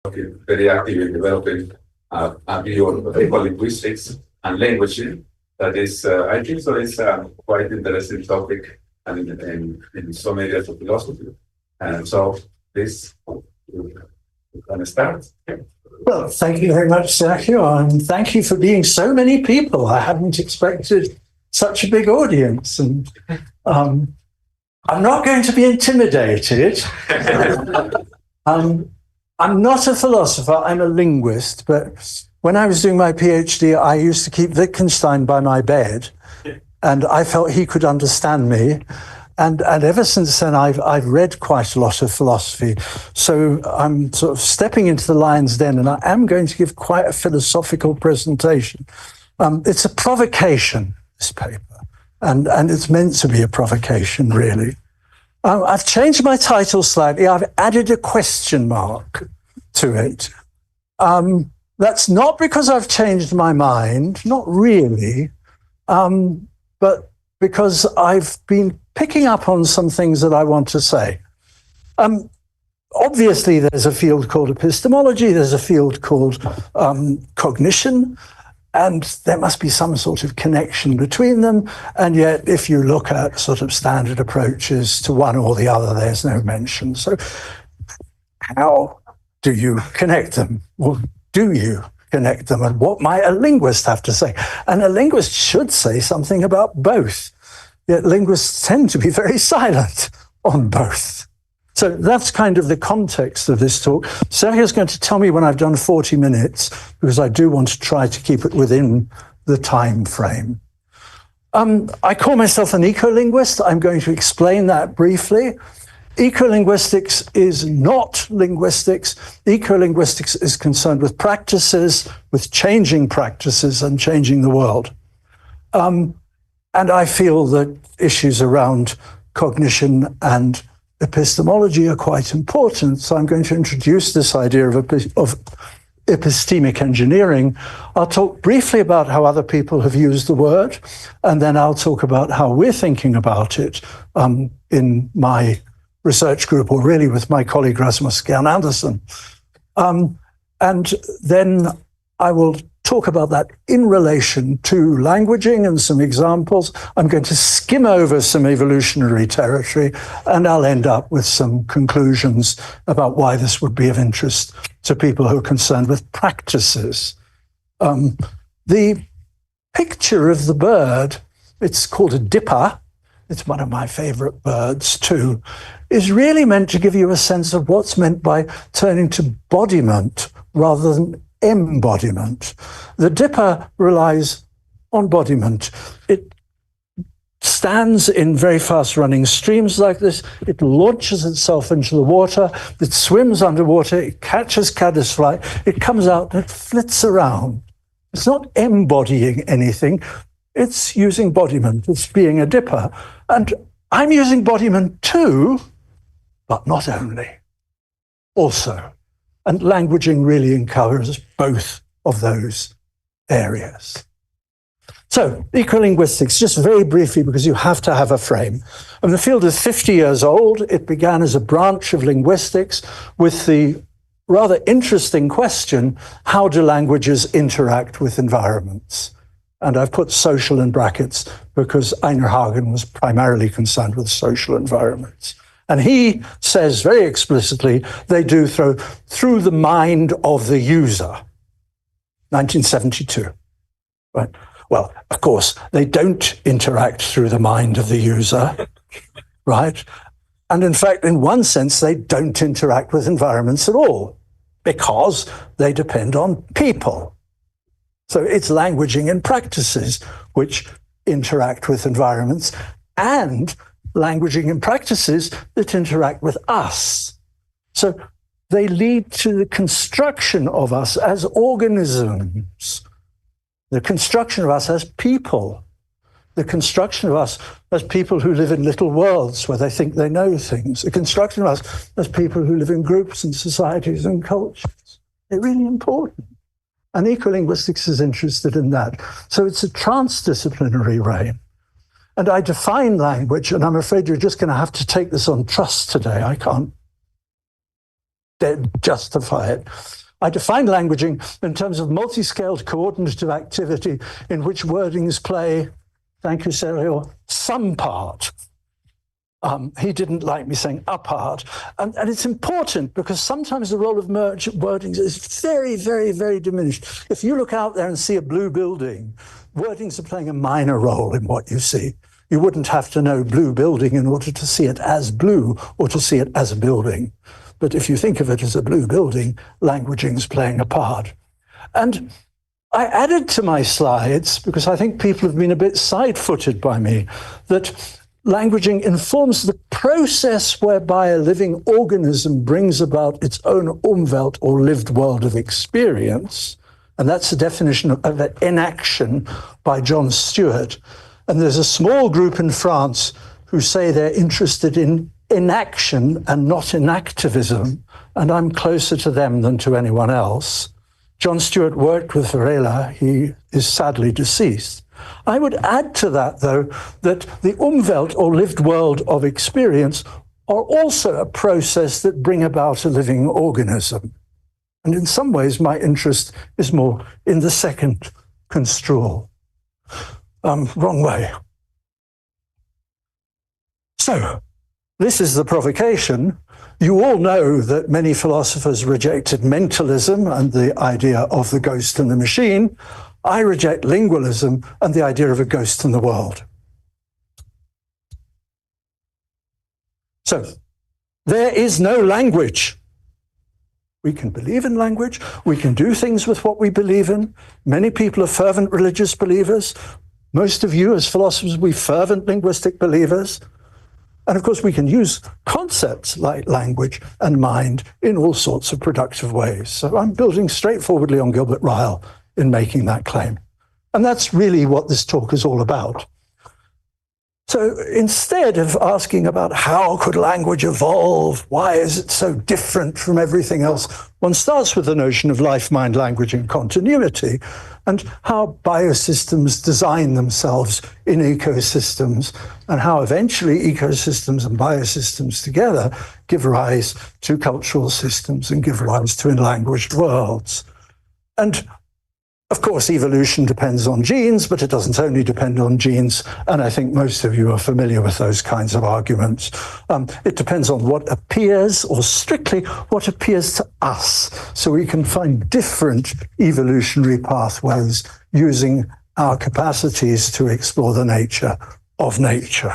very active in developing a view on eco-linguistics and language. That is, I think so it's a quite interesting topic and in some areas of philosophy. And so this, we're going to start. Well, thank you very much, Sergio, and thank you for being so many people. I hadn't expected such a big audience, and I'm not going to be intimidated. I'm not a philosopher, I'm a linguist, but when I was doing my PhD, I used to keep Wittgenstein by my bed, and I felt he could understand me. And ever since then, I've read quite a lot of philosophy. So I'm sort of stepping into the lion's den, and I am going to give quite a philosophical presentation. It's a provocation, this paper, and it's meant to be a provocation, really. I've changed my title slightly. I've added a question mark to it. That's not because I've changed my mind, not really, but because I've been picking up on some things that I want to say. Obviously, there's a field called epistemology, there's a field called cognition, and there must be some sort of connection between them. And yet, if you look at sort of standard approaches to one or the other, there's no mention. So how do you connect them? Well, do you connect them? And what might a linguist have to say? And a linguist should say something about both. Yet linguists tend to be very silent on both. So that's kind of the context of this talk. Sergio's going to tell me when I've done 40 minutes, because I do want to try to keep it within the time frame. I call myself an ecolinguist. I'm going to explain that briefly. Ecolinguistics is not linguistics. Ecolinguistics is concerned with practices, with changing practices and changing the world. And I feel that issues around cognition and epistemology are quite important. So I'm going to introduce this idea of epistemic engineering. I'll talk briefly about how other people have used the word, and then I'll talk about how we're thinking about it in my research group, or really with my colleague Rasmus Gern Andersen. And then I will talk about that in relation to languaging and some examples. I'm going to skim over some evolutionary territory, and I'll end up with some conclusions about why this would be of interest to people who are concerned with practices. The picture of the bird, it's called a dipper, it's one of my favorite birds too, is really meant to give you a sense of what's meant by turning to bodiment rather than embodiment. The dipper relies on bodiment. It stands in very fast-running streams like this. It launches itself into the water. It swims underwater. It catches caddisfly. It comes out and it flits around. It's not embodying anything. It's using bodiment. It's being a dipper. And I'm using bodiment too, but not only. Also. And languaging really covers both of those areas. So, ecolinguistics, just very briefly, because you have to have a frame. And the field is 50 years old. It began as a branch of linguistics with the rather interesting question, how do languages interact with environments? And I've put social in brackets because Einar Hagen was primarily concerned with social environments. And he says very explicitly, they do through the mind of the user. 1972. Right? Well, of course, they don't interact through the mind of the user, right? And in fact, in one sense, they don't interact with environments at all because they depend on people. So it's languaging and practices which interact with environments, and languaging and practices that interact with us. So they lead to the construction of us as organisms, the construction of us as people, the construction of us as people who live in little worlds where they think they know things, the construction of us as people who live in groups and societies and cultures. They're really important. And ecolinguistics is interested in that. So it's a transdisciplinary realm. And I define language, and I'm afraid you're just going to have to take this on trust today. I can't justify it. I define languaging in terms of multi-scaled coordinative activity in which wordings play, thank you, Sergio, some part. He didn't like me saying a part. And it's important because sometimes the role of wordings is very, very, very diminished. If you look out there and see a blue building, wordings are playing a minor role in what you see. You wouldn't have to know blue building in order to see it as blue or to see it as a building. But if you think of it as a blue building, languaging's playing a part. And I added to my slides, because I think people have been a bit side-footed by me, that languaging informs the process whereby a living organism brings about its own Umwelt or lived world of experience. And that's the definition of inaction by John Stewart. And there's a small group in France who say they're interested in inaction and not in activism, and I'm closer to them than to anyone else. John Stewart worked with Varela. He is sadly deceased. I would add to that, though, that the Umwelt or lived world of experience are also a process that bring about a living organism. And in some ways, my interest is more in the second construal. Wrong way. So, this is the provocation. You all know that many philosophers rejected mentalism and the idea of the ghost in the machine. I reject lingualism and the idea of a ghost in the world. So, there is no language. We can believe in language. We can do things with what we believe in. Many people are fervent religious believers. Most of you as philosophers, we're fervent linguistic believers. And of course, we can use concepts like language and mind in all sorts of productive ways. So I'm building straightforwardly on Gilbert Ryle in making that claim. And that's really what this talk is all about. So instead of asking about how could language evolve, why is it so different from everything else, one starts with the notion of life, mind, language, and continuity, and how biosystems design themselves in ecosystems, and how eventually ecosystems and biosystems together give rise to cultural systems and give rise to enlanguaged worlds. And of course, evolution depends on genes, but it doesn't only depend on genes. And I think most of you are familiar with those kinds of arguments. It depends on what appears, or strictly what appears to us. So we can find different evolutionary pathways using our capacities to explore the nature of nature.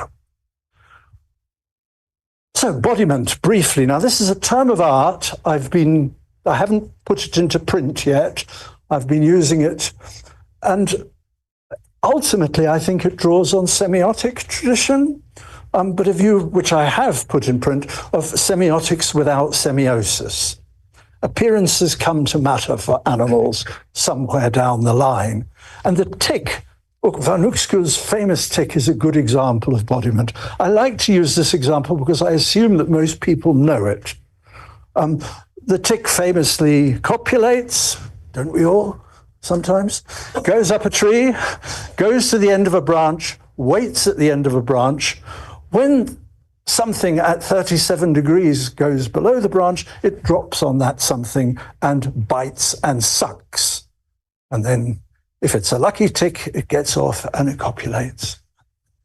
So embodiment, briefly. Now, this is a term of art. I haven't put it into print yet. I've been using it, and ultimately I think it draws on semiotic tradition, but a view which I have put in print of semiotics without semiosis. Appearances come to matter for animals somewhere down the line, and the tick, Van Uxkull's famous tick, is a good example of embodiment. I like to use this example because I assume that most people know it. The tick famously copulates, don't we all, sometimes? Goes up a tree, goes to the end of a branch, waits at the end of a branch. When something at 37 degrees goes below the branch, it drops on that something and bites and sucks. And then, if it's a lucky tick, it gets off and it copulates.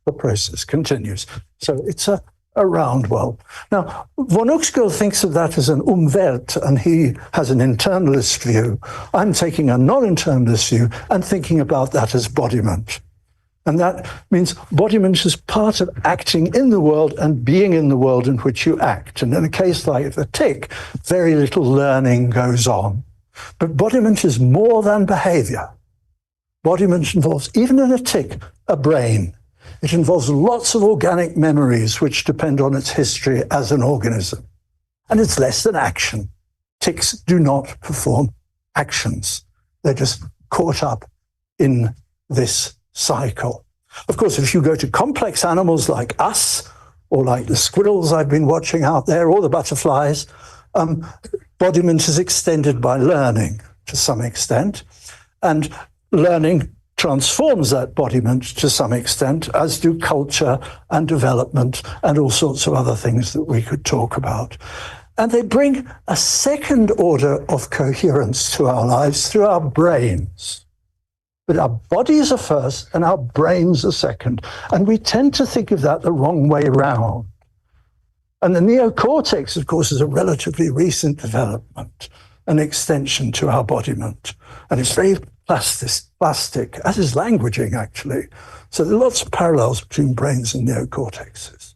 The process continues. So it's a round world. Now, von Uxkull thinks of that as an Umwelt, and he has an internalist view. I'm taking a non-internalist view and thinking about that as embodiment. And that means embodiment is part of acting in the world and being in the world in which you act. And in a case like the tick, very little learning goes on. But embodiment is more than behavior. Embodiment involves, even in a tick, a brain. It involves lots of organic memories which depend on its history as an organism. And it's less than action. Ticks do not perform actions. They're just caught up in this cycle. Of course, if you go to complex animals like us, or like the squirrels I've been watching out there, or the butterflies, embodiment is extended by learning to some extent. And learning transforms that embodiment to some extent, as do culture and development and all sorts of other things that we could talk about. And they bring a second order of coherence to our lives through our brains. But our bodies are first and our brains are second. And we tend to think of that the wrong way round. And the neocortex, of course, is a relatively recent development, an extension to our embodiment. And it's very plastic, as is languaging, actually. So there are lots of parallels between brains and neocortexes.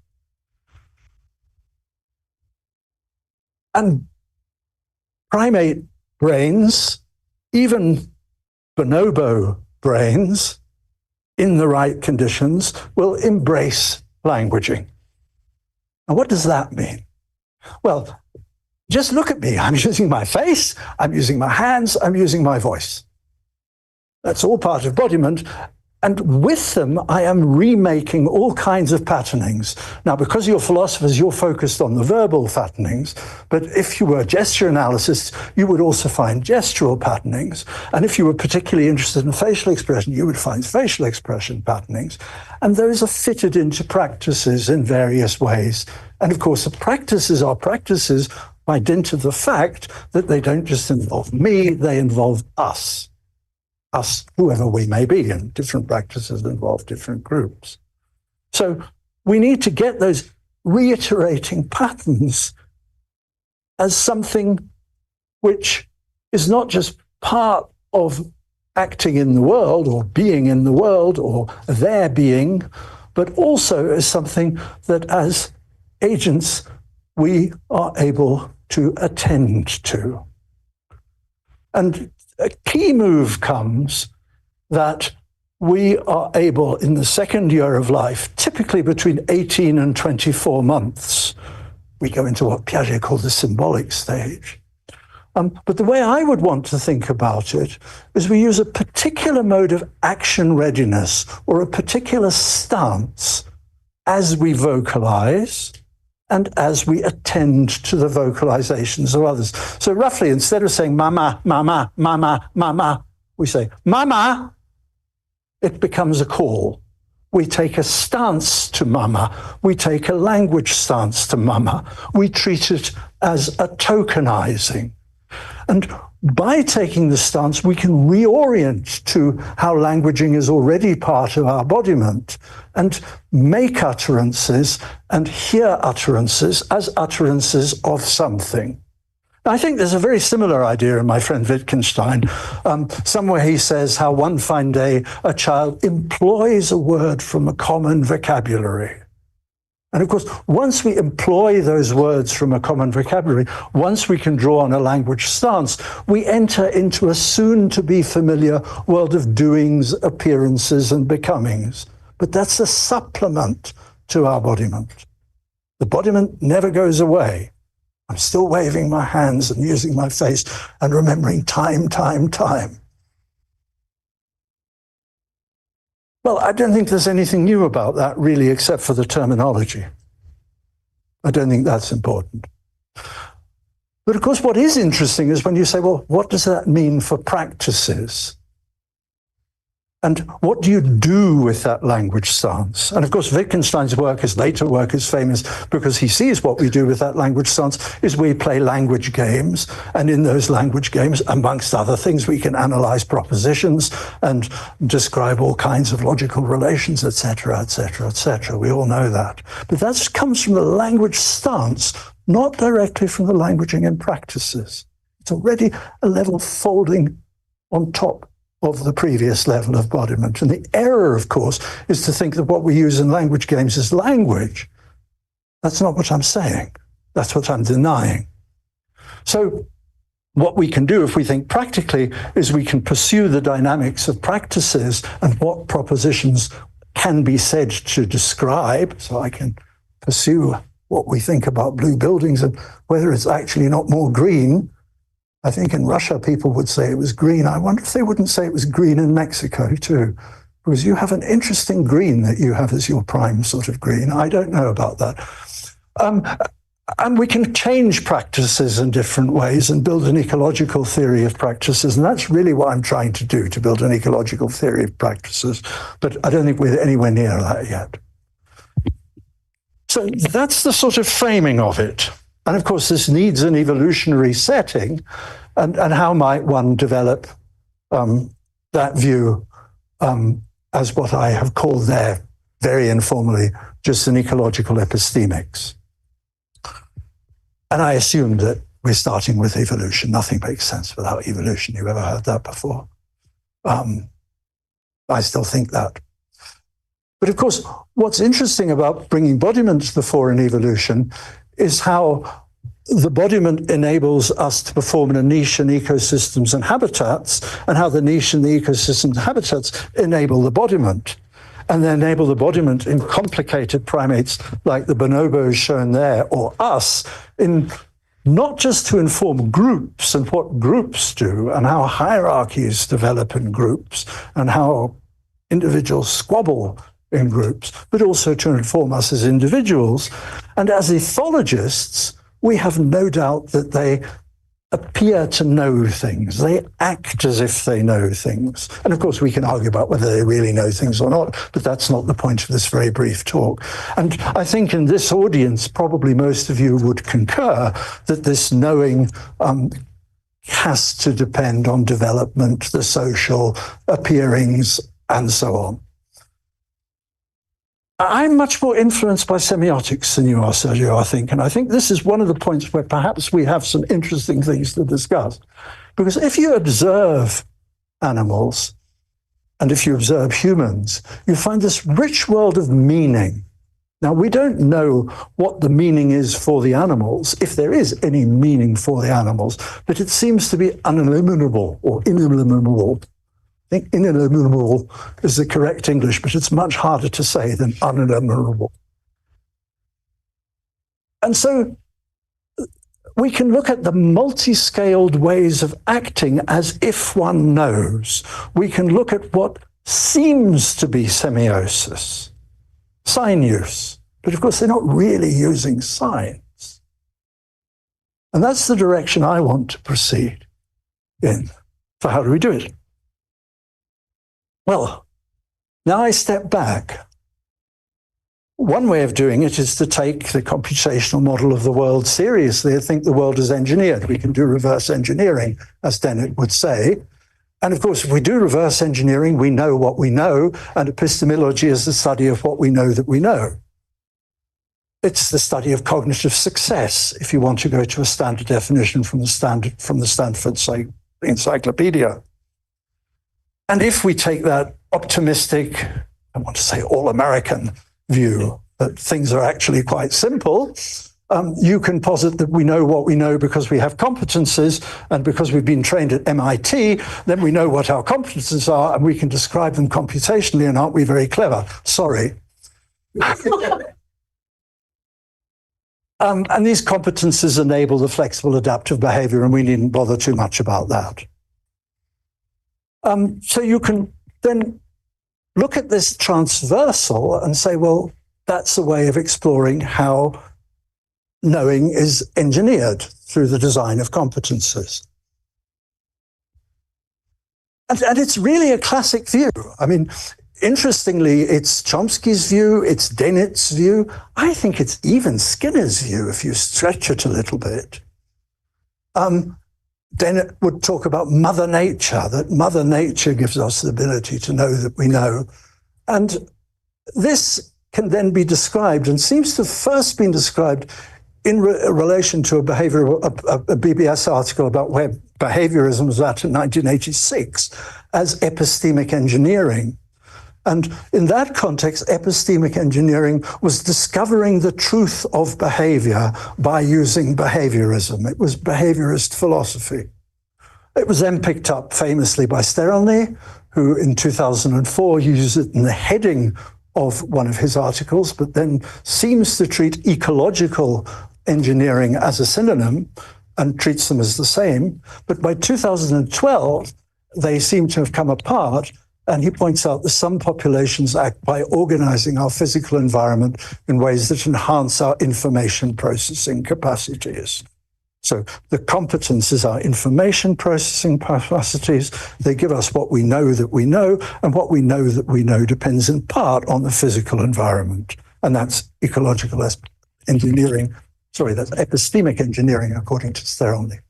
And primate brains, even bonobo brains, in the right conditions, will embrace languaging. And what does that mean? Well, just look at me. I'm using my face, I'm using my hands, I'm using my voice. That's all part of embodiment. And with them, I am remaking all kinds of patternings. Now, because you're philosophers, you're focused on the verbal patternings. But if you were gesture analysts, you would also find gestural patternings. And if you were particularly interested in facial expression, you would find facial expression patternings. And those are fitted into practices in various ways. And of course, the practices are practices by dint of the fact that they don't just involve me, they involve us. Us, whoever we may be, and different practices involve different groups. So we need to get those reiterating patterns as something which is not just part of acting in the world or being in the world or their being, but also as something that as agents we are able to attend to. And a key move comes that we are able, in the second year of life, typically between 18 and 24 months, we go into what Piaget called the symbolic stage. But the way I would want to think about it is we use a particular mode of action readiness or a particular stance as we vocalize and as we attend to the vocalizations of others. So roughly, instead of saying mama, mama, mama, mama, we say mama, it becomes a call. We take a stance to mama. We take a language stance to mama. We treat it as a tokenizing. And by taking the stance, we can reorient to how languaging is already part of our embodiment and make utterances and hear utterances as utterances of something. I think there's a very similar idea in my friend Wittgenstein. Somewhere he says how one fine day a child employs a word from a common vocabulary. And of course, once we employ those words from a common vocabulary, once we can draw on a language stance, we enter into a soon-to-be familiar world of doings, appearances, and becomings. But that's a supplement to our embodiment. The embodiment never goes away. I'm still waving my hands and using my face and remembering time, time, time. Well, I don't think there's anything new about that, really, except for the terminology. I don't think that's important. But of course, what is interesting is when you say, well, what does that mean for practices? And what do you do with that language stance? And of course, Wittgenstein's work, his later work, is famous because he sees what we do with that language stance is we play language games. And in those language games, amongst other things, we can analyze propositions and describe all kinds of logical relations, etc., etc., etc. We all know that. But that comes from the language stance, not directly from the languaging and practices. It's already a level folding on top of the previous level of embodiment. And the error, of course, is to think that what we use in language games is language. That's not what I'm saying. That's what I'm denying. So what we can do, if we think practically, is we can pursue the dynamics of practices and what propositions can be said to describe. So I can pursue what we think about blue buildings and whether it's actually not more green. I think in Russia, people would say it was green. I wonder if they wouldn't say it was green in Mexico too, because you have an interesting green that you have as your prime sort of green. I don't know about that. And we can change practices in different ways and build an ecological theory of practices. And that's really what I'm trying to do, to build an ecological theory of practices. But I don't think we're anywhere near that yet. So that's the sort of framing of it. And of course, this needs an evolutionary setting. And how might one develop that view as what I have called there, very informally, just an ecological epistemics? And I assume that we're starting with evolution. Nothing makes sense without evolution. You've ever heard that before? I still think that. But of course, what's interesting about bringing embodiment to the fore in evolution is how the embodiment enables us to perform in a niche in ecosystems and habitats, and how the niche in the ecosystems and habitats enable the embodiment. And they enable the embodiment in complicated primates like the bonobos shown there, or us, in not just to inform groups and what groups do, and how hierarchies develop in groups, and how individuals squabble in groups, but also to inform us as individuals. And as ethologists, we have no doubt that they appear to know things. They act as if they know things. And of course, we can argue about whether they really know things or not, but that's not the point of this very brief talk. And I think in this audience, probably most of you would concur that this knowing has to depend on development, the social appearings, and so on. I'm much more influenced by semiotics than you are, Sergio, I think. And I think this is one of the points where perhaps we have some interesting things to discuss. Because if you observe animals, and if you observe humans, you find this rich world of meaning. Now, we don't know what the meaning is for the animals, if there is any meaning for the animals, but it seems to be uneliminable or ineliminable. I think ineliminable is the correct English, but it's much harder to say than uneliminable. And so we can look at the multi-scaled ways of acting as if one knows. We can look at what seems to be semiosis, sign use, but of course they're not really using signs. And that's the direction I want to proceed in. So how do we do it? Well, now I step back. One way of doing it is to take the computational model of the world seriously and think the world is engineered. We can do reverse engineering, as Dennett would say. And of course, if we do reverse engineering, we know what we know, and epistemology is the study of what we know that we know. It's the study of cognitive success, if you want to go to a standard definition from the Stanford Encyclopedia. And if we take that optimistic, I want to say all-American view that things are actually quite simple, you can posit that we know what we know because we have competences, and because we've been trained at MIT, then we know what our competences are and we can describe them computationally, and aren't we very clever? Sorry. And these competences enable the flexible adaptive behavior, and we needn't bother too much about that. So you can then look at this transversal and say, well, that's a way of exploring how knowing is engineered through the design of competences. And it's really a classic view. I mean, interestingly, it's Chomsky's view, it's Dennett's view. I think it's even Skinner's view if you stretch it a little bit. Dennett would talk about Mother Nature, that Mother Nature gives us the ability to know that we know. And this can then be described, and seems to have first been described in relation to a BBS article about where behaviorism was at in 1986 as epistemic engineering. And in that context, epistemic engineering was discovering the truth of behavior by using behaviorism. It was behaviorist philosophy. It was then picked up famously by Sterelny, who in 2004 used it in the heading of one of his articles, but then seems to treat ecological engineering as a synonym and treats them as the same. But by 2012, they seem to have come apart. And he points out that some populations act by organizing our physical environment in ways that enhance our information processing capacities. So the competences are information processing capacities. They give us what we know that we know, and what we know that we know depends in part on the physical environment. And that's ecological engineering Sorry, that's epistemic engineering, according to Sterling.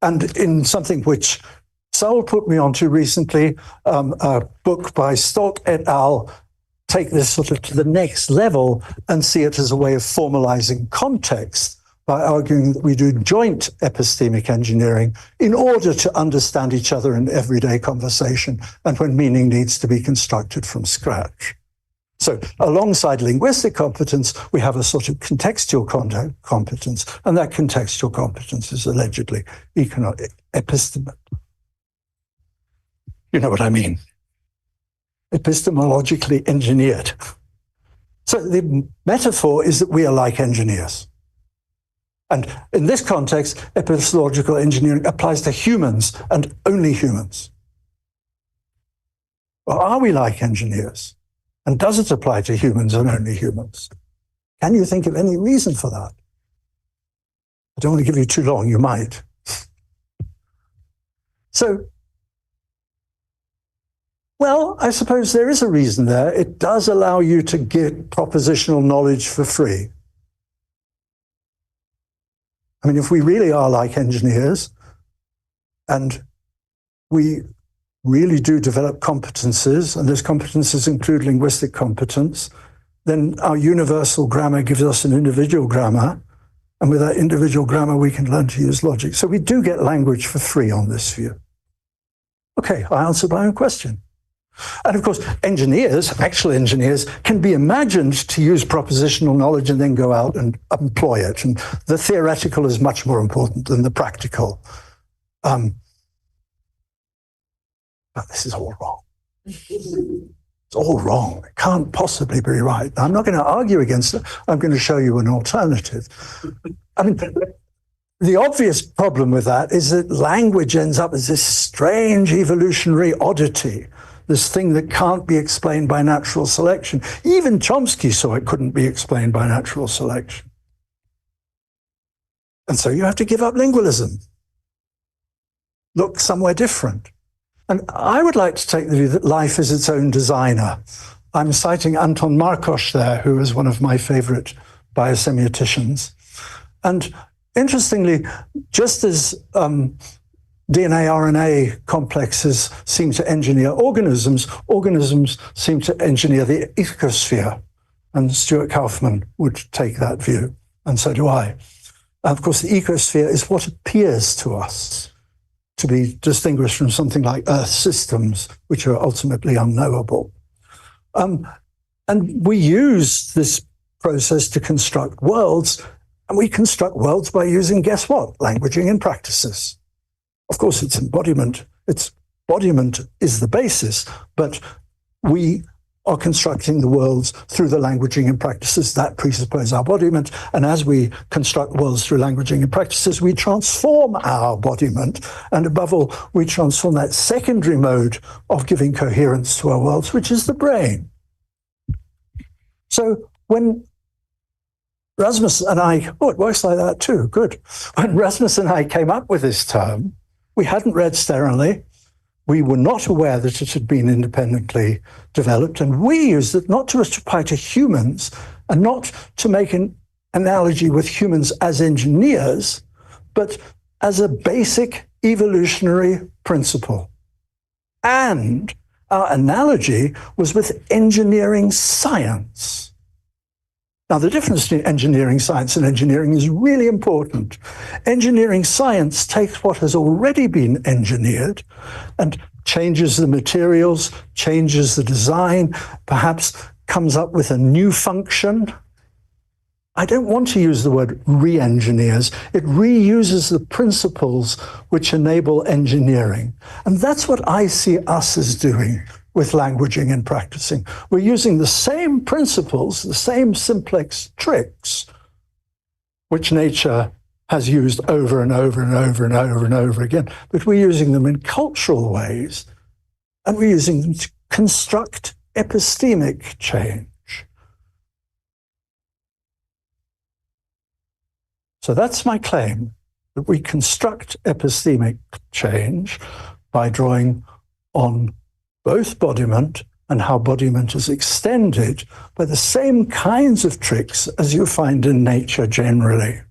And in something which Saul put me onto recently, a book by Stock et al., take this sort of to the next level and see it as a way of formalizing context by arguing that we do joint epistemic engineering in order to understand each other in everyday conversation and when meaning needs to be constructed from scratch. So alongside linguistic competence, we have a sort of contextual competence, and that contextual competence is allegedly epistemic. You know what I mean? Epistemologically engineered. So the metaphor is that we are like engineers. And in this context, epistemological engineering applies to humans and only humans. Well, are we like engineers? And does it apply to humans and only humans? Can you think of any reason for that? I don't want to give you too long, you might. So, well, I suppose there is a reason there. It does allow you to get propositional knowledge for free. I mean, if we really are like engineers and we really do develop competences, and those competences include linguistic competence, then our universal grammar gives us an individual grammar, and with that individual grammar we can learn to use logic. So we do get language for free on this view. Okay, I answered my own question. And of course, engineers, actual engineers, can be imagined to use propositional knowledge and then go out and employ it. And the theoretical is much more important than the practical. But this is all wrong. It's all wrong. It can't possibly be right. I'm not going to argue against it. I'm going to show you an alternative. I mean, the obvious problem with that is that language ends up as this strange evolutionary oddity, this thing that can't be explained by natural selection. Even Chomsky saw it couldn't be explained by natural selection. And so you have to give up lingualism. Look somewhere different. And I would like to take the view that life is its own designer. I'm citing Anton Markos there, who is one of my favorite biosemioticians. And interestingly, just as DNA-RNA complexes seem to engineer organisms, organisms seem to engineer the ecosphere. And Stuart Kaufman would take that view, and so do I. And of course, the ecosphere is what appears to us to be distinguished from something like Earth systems, which are ultimately unknowable. And we use this process to construct worlds, and we construct worlds by using, guess what? Languaging and practices. Of course, its embodiment is the basis, but we are constructing the worlds through the languaging and practices that presuppose our embodiment. And as we construct worlds through languaging and practices, we transform our embodiment. And above all, we transform that secondary mode of giving coherence to our worlds, which is the brain. So when Rasmus and I, oh, it works like that too, good. When Rasmus and I came up with this term, we hadn't read Sterling. We were not aware that it had been independently developed, and we used it not to apply to humans and not to make an analogy with humans as engineers, but as a basic evolutionary principle. And our analogy was with engineering science. Now, the difference between engineering science and engineering is really important. Engineering science takes what has already been engineered and changes the materials, changes the design, perhaps comes up with a new function. I don't want to use the word re-engineers. It reuses the principles which enable engineering. And that's what I see us as doing with languaging and practicing. We're using the same principles, the same simplex tricks, which nature has used over and over and over and over and over again, but we're using them in cultural ways, and we're using them to construct epistemic change. So that's my claim, that we construct epistemic change by drawing on both embodiment and how embodiment is extended by the same kinds of tricks as you find in nature generally.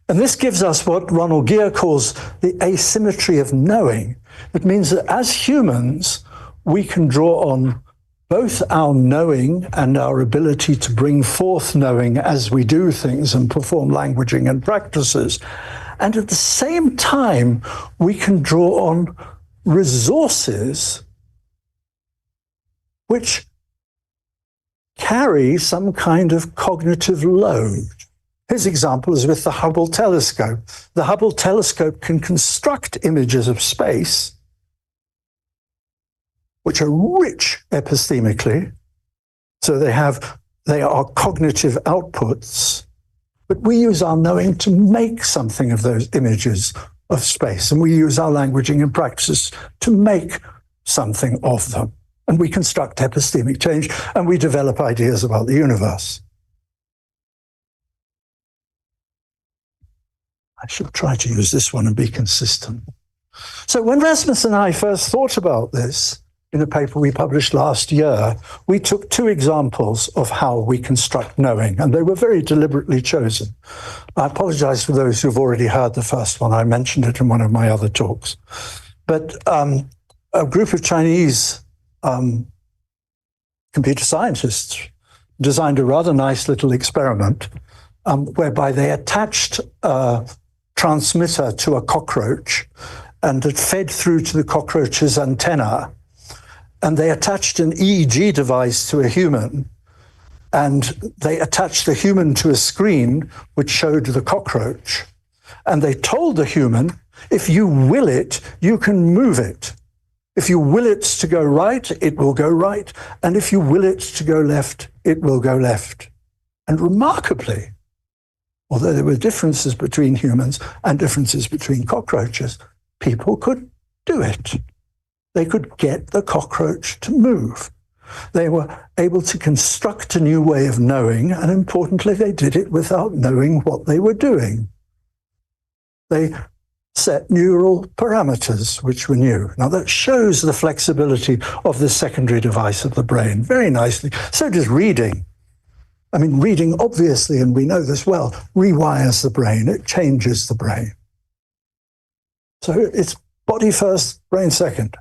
And this gives us what Ronald Gere calls the asymmetry of knowing. It means that as humans, we can draw on both our knowing and our ability to bring forth knowing as we do things and perform languaging and practices. And at the same time, we can draw on resources which carry some kind of cognitive load. His example is with the Hubble telescope. The Hubble telescope can construct images of space which are rich epistemically, so they are cognitive outputs, but we use our knowing to make something of those images of space, and we use our languaging and practices to make something of them. And we construct epistemic change, and we develop ideas about the universe. I should try to use this one and be consistent. So when Rasmus and I first thought about this, in a paper we published last year, we took two examples of how we construct knowing, and they were very deliberately chosen. I apologize for those who've already heard the first one. I mentioned it in one of my other talks. But a group of Chinese computer scientists designed a rather nice little experiment whereby they attached a transmitter to a cockroach, and it fed through to the cockroach's antenna. And they attached an EEG device to a human, and they attached the human to a screen which showed the cockroach. And they told the human, if you will it, you can move it. If you will it to go right, it will go right. And if you will it to go left, it will go left. And remarkably, although there were differences between humans and differences between cockroaches, people could do it. They could get the cockroach to move. They were able to construct a new way of knowing, and importantly, they did it without knowing what they were doing. They set neural parameters which were new. Now that shows the flexibility of the secondary device of the brain very nicely. So does reading. I mean, reading obviously, and we know this well, rewires the brain. It changes the brain. So it's body first, brain second.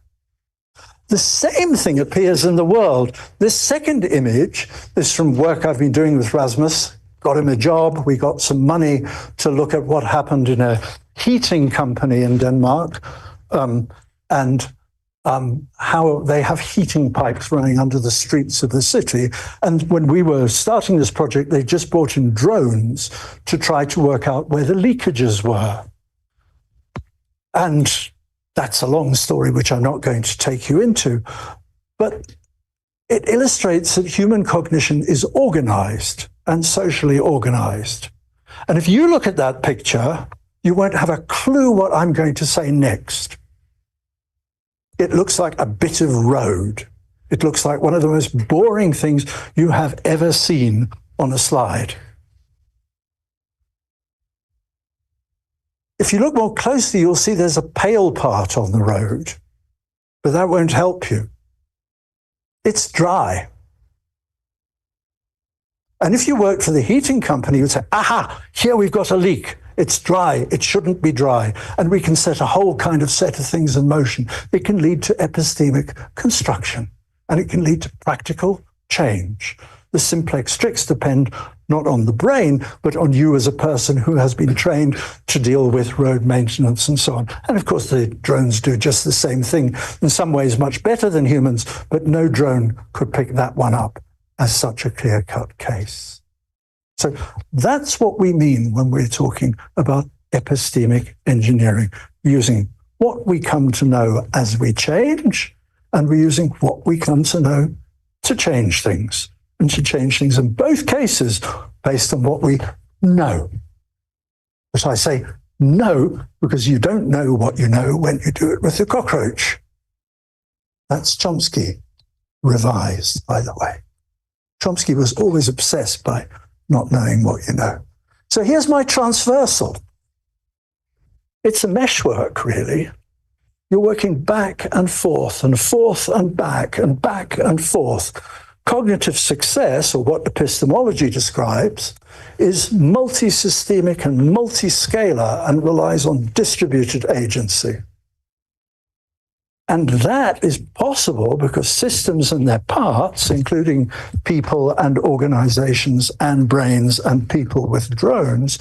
The same thing appears in the world. This second image is from work I've been doing with Rasmus. Got him a job. We got some money to look at what happened in a heating company in Denmark, and how they have heating pipes running under the streets of the city. And when we were starting this project, they just brought in drones to try to work out where the leakages were. And that's a long story, which I'm not going to take you into, but it illustrates that human cognition is organized and socially organized. And if you look at that picture, you won't have a clue what I'm going to say next. It looks like a bit of road. It looks like one of the most boring things you have ever seen on a slide. If you look more closely, you'll see there's a pale part on the road, but that won't help you. It's dry. And if you work for the heating company, you'd say, aha, here we've got a leak. It's dry. It shouldn't be dry. And we can set a whole kind of set of things in motion. It can lead to epistemic construction, and it can lead to practical change. The simplex tricks depend not on the brain, but on you as a person who has been trained to deal with road maintenance and so on. And of course, the drones do just the same thing, in some ways much better than humans, but no drone could pick that one up as such a clear-cut case. So that's what we mean when we're talking about epistemic engineering, using what we come to know as we change, and we're using what we come to know to change things. And to change things in both cases based on what we know. But I say no because you don't know what you know when you do it with the cockroach. That's Chomsky, revised, by the way. Chomsky was always obsessed by not knowing what you know. So here's my transversal. It's a meshwork, really. You're working back and forth and back and back and forth. Cognitive success, or what epistemology describes, is multi-systemic and multi-scalar and relies on distributed agency. And that is possible because systems and their parts, including people and organizations and brains and people with drones,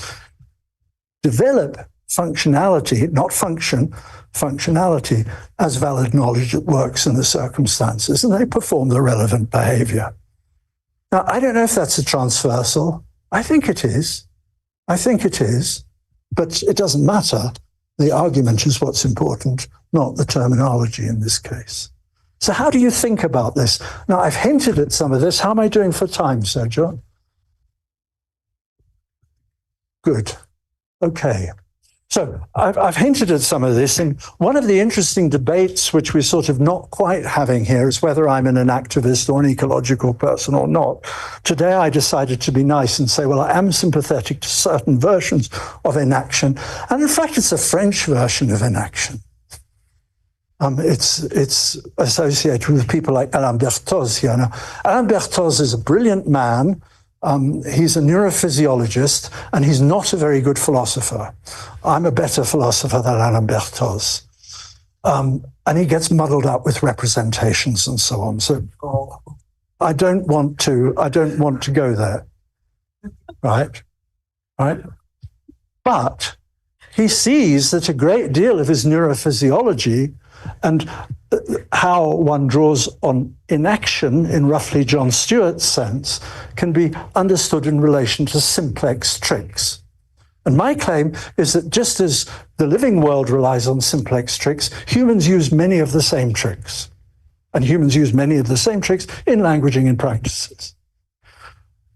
develop functionality, not function, functionality as valid knowledge that works in the circumstances, and they perform the relevant behavior. Now, I don't know if that's a transversal. I think it is. I think it is, but it doesn't matter. The argument is what's important, not the terminology in this case. So how do you think about this? Now, I've hinted at some of this. How am I doing for time, Sergio? Good. Okay. So I've hinted at some of this, and one of the interesting debates which we're sort of not quite having here is whether I'm an activist or an ecological person or not. Today I decided to be nice and say, well, I am sympathetic to certain versions of inaction, and in fact it's a French version of inaction. It's associated with people like Alain Berthoz here. Now, Alain Berthoz is a brilliant man. He's a neurophysiologist, and he's not a very good philosopher. I'm a better philosopher than Alain Berthoz. And he gets muddled up with representations and so on. So I don't want to go there. Right? But he sees that a great deal of his neurophysiology and how one draws on inaction in roughly John Stewart's sense can be understood in relation to simplex tricks. And my claim is that just as the living world relies on simplex tricks, humans use many of the same tricks. And humans use many of the same tricks in languaging and practices.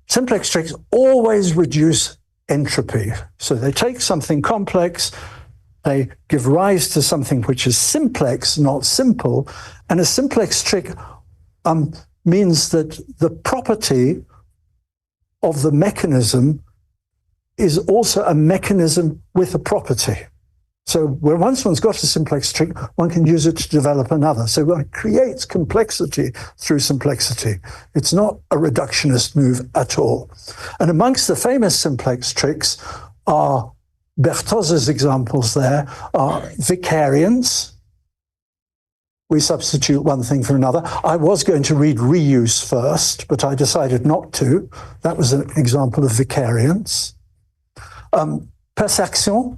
Simplex tricks always reduce entropy. So they take something complex, they give rise to something which is simplex, not simple. And a simplex trick means that the property of the mechanism is also a mechanism with a property. So once one's got a simplex trick, one can use it to develop another. So one creates complexity through simplicity. It's not a reductionist move at all. And amongst the famous simplex tricks are Berthoz's examples there are vicariance. We substitute one thing for another. I was going to read reuse first, but I decided not to. That was an example of vicariance. Perception.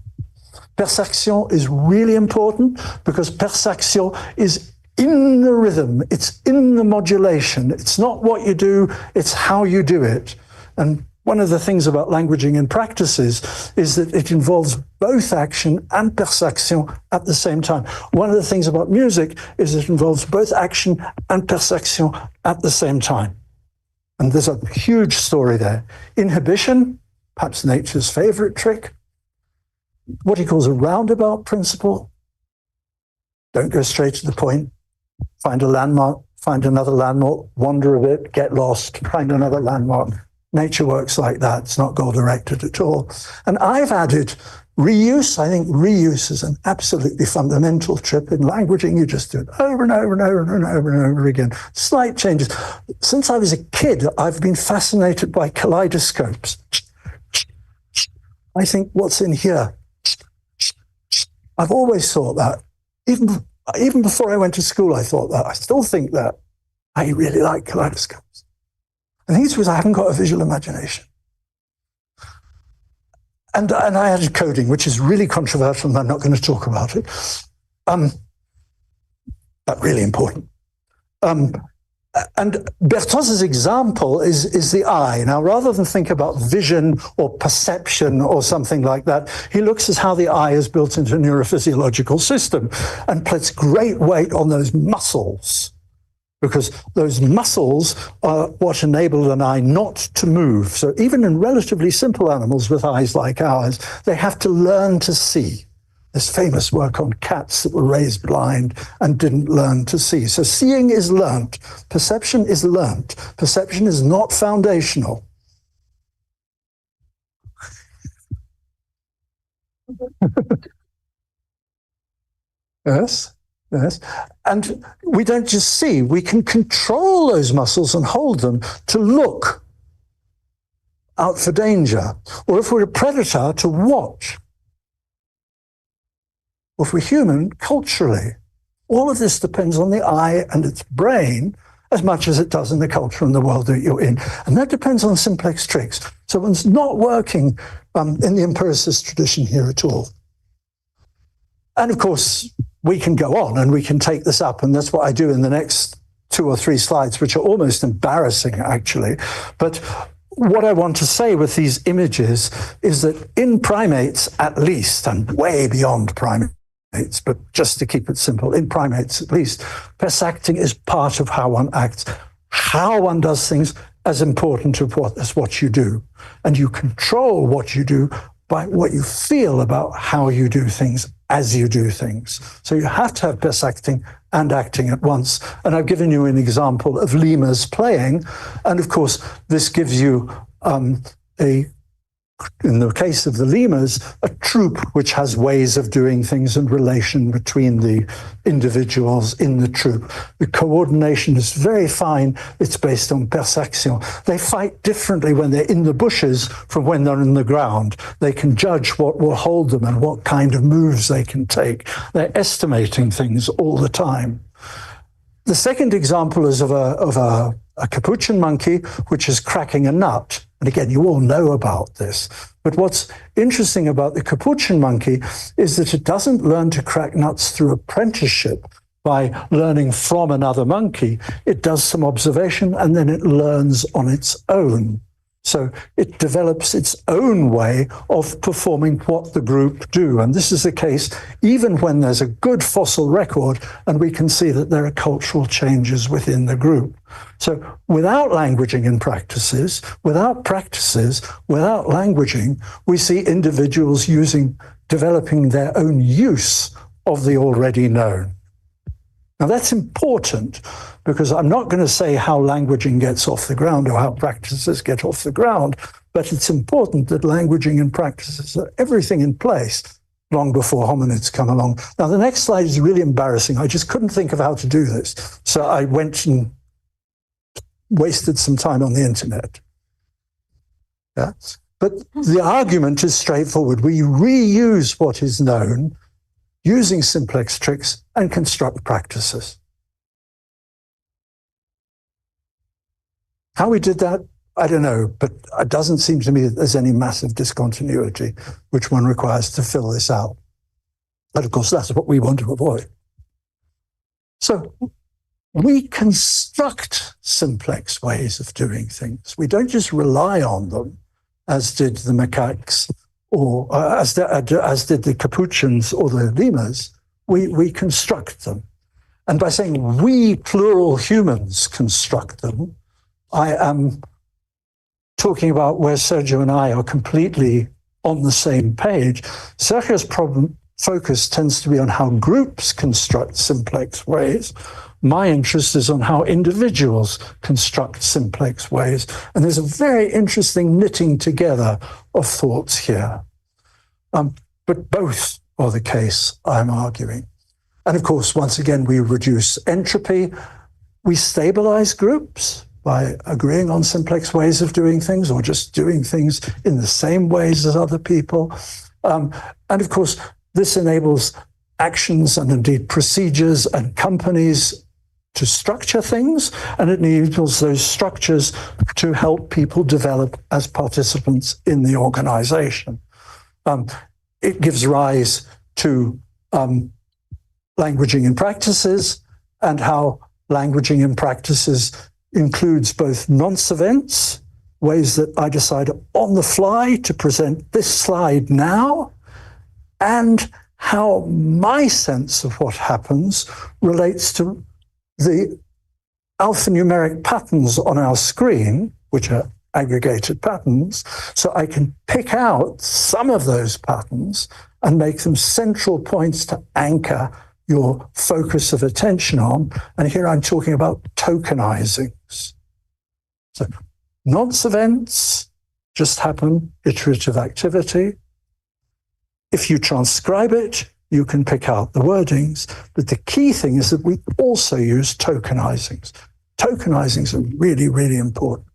Perception is really important because perception is in the rhythm. It's in the modulation. It's not what you do, it's how you do it. And one of the things about languaging and practices is that it involves both action and perception at the same time. One of the things about music is it involves both action and perception at the same time. And there's a huge story there. Inhibition, perhaps nature's favorite trick. What he calls a roundabout principle. Don't go straight to the point. Find a landmark, find another landmark, wander a bit, get lost, find another landmark. Nature works like that. It's not goal-directed at all. And I've added reuse. I think reuse is an absolutely fundamental trip in languaging. You just do it over and over and over and over and over again. Slight changes. Since I was a kid, I've been fascinated by kaleidoscopes. I think, what's in here? I've always thought that. Even before I went to school, I thought that. I still think that. I really like kaleidoscopes. I think it's because I haven't got a visual imagination. And I added coding, which is really controversial, and I'm not going to talk about it. But really important. And Berthoz's example is the eye. Now, rather than think about vision or perception or something like that, he looks at how the eye is built into a neurophysiological system and puts great weight on those muscles, because those muscles are what enable an eye not to move. So even in relatively simple animals with eyes like ours, they have to learn to see. There's famous work on cats that were raised blind and didn't learn to see. So seeing is learnt. Perception is learnt. Perception is not foundational. Yes? Yes. And we don't just see, we can control those muscles and hold them to look out for danger. Or if we're a predator, to watch. Or if we're human, culturally. All of this depends on the eye and its brain as much as it does in the culture and the world that you're in. And that depends on simplex tricks. So one's not working in the empiricist tradition here at all. And of course, we can go on and we can take this up, and that's what I do in the next 2 or 3 slides, which are almost embarrassing, actually. But what I want to say with these images is that in primates, at least, and way beyond primates, but just to keep it simple, in primates at least, percepting is part of how one acts. How one does things as important as what you do. And you control what you do by what you feel about how you do things as you do things. So you have to have percepting and acting at once. And I've given you an example of lemurs playing. And of course, this gives you in the case of the lemurs, a troop which has ways of doing things and relation between the individuals in the troop. The coordination is very fine. It's based on perception. They fight differently when they're in the bushes from when they're in the ground. They can judge what will hold them and what kind of moves they can take. They're estimating things all the time. The second example is of a capuchin monkey, which is cracking a nut. And again, you all know about this. But what's interesting about the capuchin monkey is that it doesn't learn to crack nuts through apprenticeship by learning from another monkey. It does some observation and then it learns on its own. So it develops its own way of performing what the group do. And this is the case even when there's a good fossil record and we can see that there are cultural changes within the group. So without languaging in practices, without languaging, we see individuals developing their own use of the already known. Now that's important because I'm not going to say how languaging gets off the ground or how practices get off the ground, but it's important that languaging and practices are everything in place long before hominids come along. Now the next slide is really embarrassing. I just couldn't think of how to do this. So I went and wasted some time on the internet. Yeah? But the argument is straightforward. We reuse what is known using simplex tricks and construct practices. How we did that, I don't know, but it doesn't seem to me that there's any massive discontinuity which one requires to fill this out. And of course, that's what we want to avoid. So we construct simplex ways of doing things. We don't just rely on them, as did the macaques, or as did the capuchins or the lemurs. We construct them. And by saying we, plural humans, construct them, I am talking about where Sergio and I are completely on the same page. Sergio's focus tends to be on how groups construct simplex ways. My interest is on how individuals construct simplex ways. And there's a very interesting knitting together of thoughts here. But both are the case, I'm arguing. And of course, once again, we reduce entropy. We stabilize groups by agreeing on simplex ways of doing things or just doing things in the same ways as other people. And of course, this enables actions and indeed procedures and companies to structure things, and it enables those structures to help people develop as participants in the organization. It gives rise to languaging in practices, and how languaging in practices includes both nonce events, ways that I decide on the fly to present this slide now, and how my sense of what happens relates to the alphanumeric patterns on our screen, which are aggregated patterns, so I can pick out some of those patterns and make them central points to anchor your focus of attention on. And here I'm talking about tokenizings. So nonce events just happen, iterative activity. If you transcribe it, you can pick out the wordings. But the key thing is that we also use tokenizings. Tokenizings are really, really important.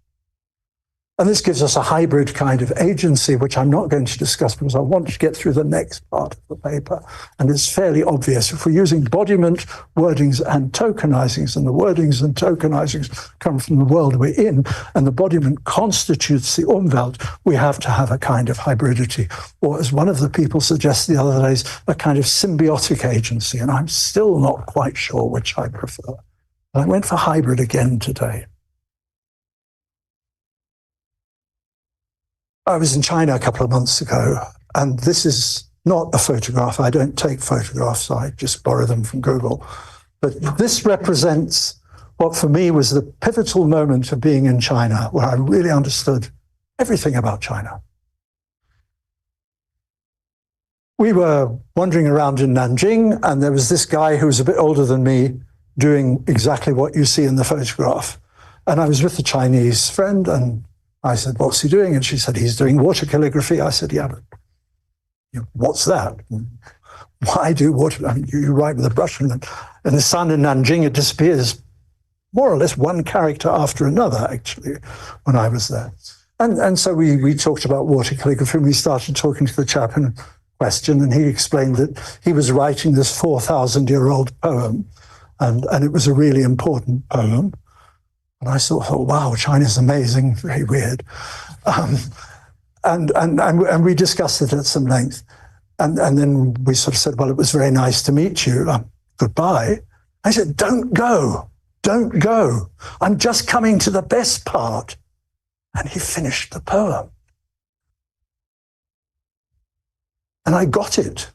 And this gives us a hybrid kind of agency, which I'm not going to discuss because I want to get through the next part of the paper. And it's fairly obvious. If we're using embodiment, wordings, and tokenizings, and the wordings and tokenizings come from the world we're in, and the embodiment constitutes the Umwelt, we have to have a kind of hybridity. Or as one of the people suggested the other day, a kind of symbiotic agency. And I'm still not quite sure which I prefer. I went for hybrid again today. I was in China a couple of months ago, and this is not a photograph. I don't take photographs. I just borrow them from Google. But this represents what for me was the pivotal moment of being in China, where I really understood everything about China. We were wandering around in Nanjing, and there was this guy who was a bit older than me doing exactly what you see in the photograph. And I was with a Chinese friend, and I said, what's he doing? And she said, he's doing water calligraphy. I said, yeah, but what's that? Why do water? I mean, you write with a brush, and in the sun in Nanjing, it disappears more or less one character after another, actually, when I was there. And so we talked about water calligraphy, and we started talking to the chap in question, and he explained that he was writing this 4,000-year-old poem, and it was a really important poem. And I sort of thought, wow, China's amazing, very weird. And we discussed it at some length. And then we sort of said, well, it was very nice to meet you. Goodbye. I said, don't go. Don't go. I'm just coming to the best part. And he finished the poem. And I got it.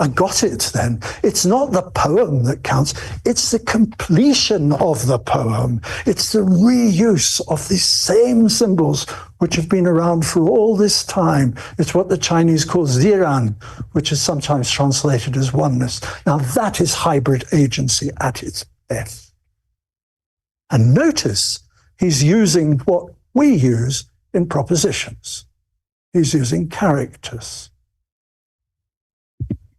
I got it then. It's not the poem that counts. It's the completion of the poem. It's the reuse of these same symbols which have been around for all this time. It's what the Chinese call ziran, which is sometimes translated as oneness. Now that is hybrid agency at its best. And notice he's using what we use in propositions. He's using characters.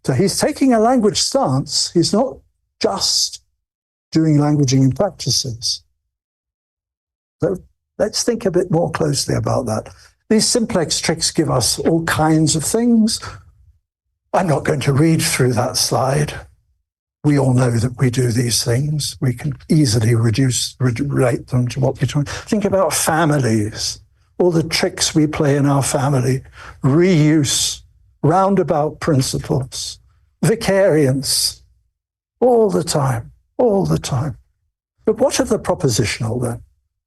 So he's taking a language stance. He's not just doing languaging practices. So let's think a bit more closely about that. These simplex tricks give us all kinds of things. I'm not going to read through that slide. We all know that we do these things. We can easily relate them to what we're doing. Think about families, all the tricks we play in our family, reuse, roundabout principles, vicariance, all the time. But what of the propositional then?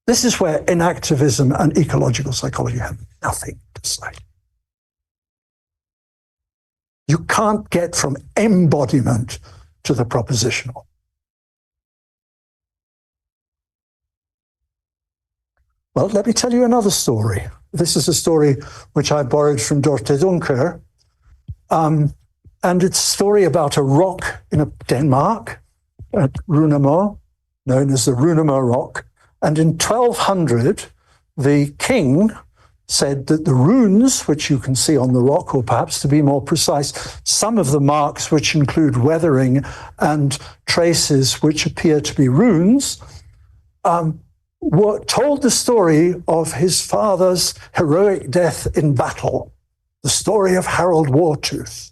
This is where inactivism and ecological psychology have nothing to say. You can't get from embodiment to the propositional. Well, let me tell you another story. This is a story which I borrowed from Dorte Dunker. And it's a story about a rock in Denmark at Runemo, known as the Runemo Rock. And in 1200, the king said that the runes, which you can see on the rock, or perhaps to be more precise, some of the marks which include weathering and traces which appear to be runes, told the story of his father's heroic death in battle, the story of Harold Wartooth.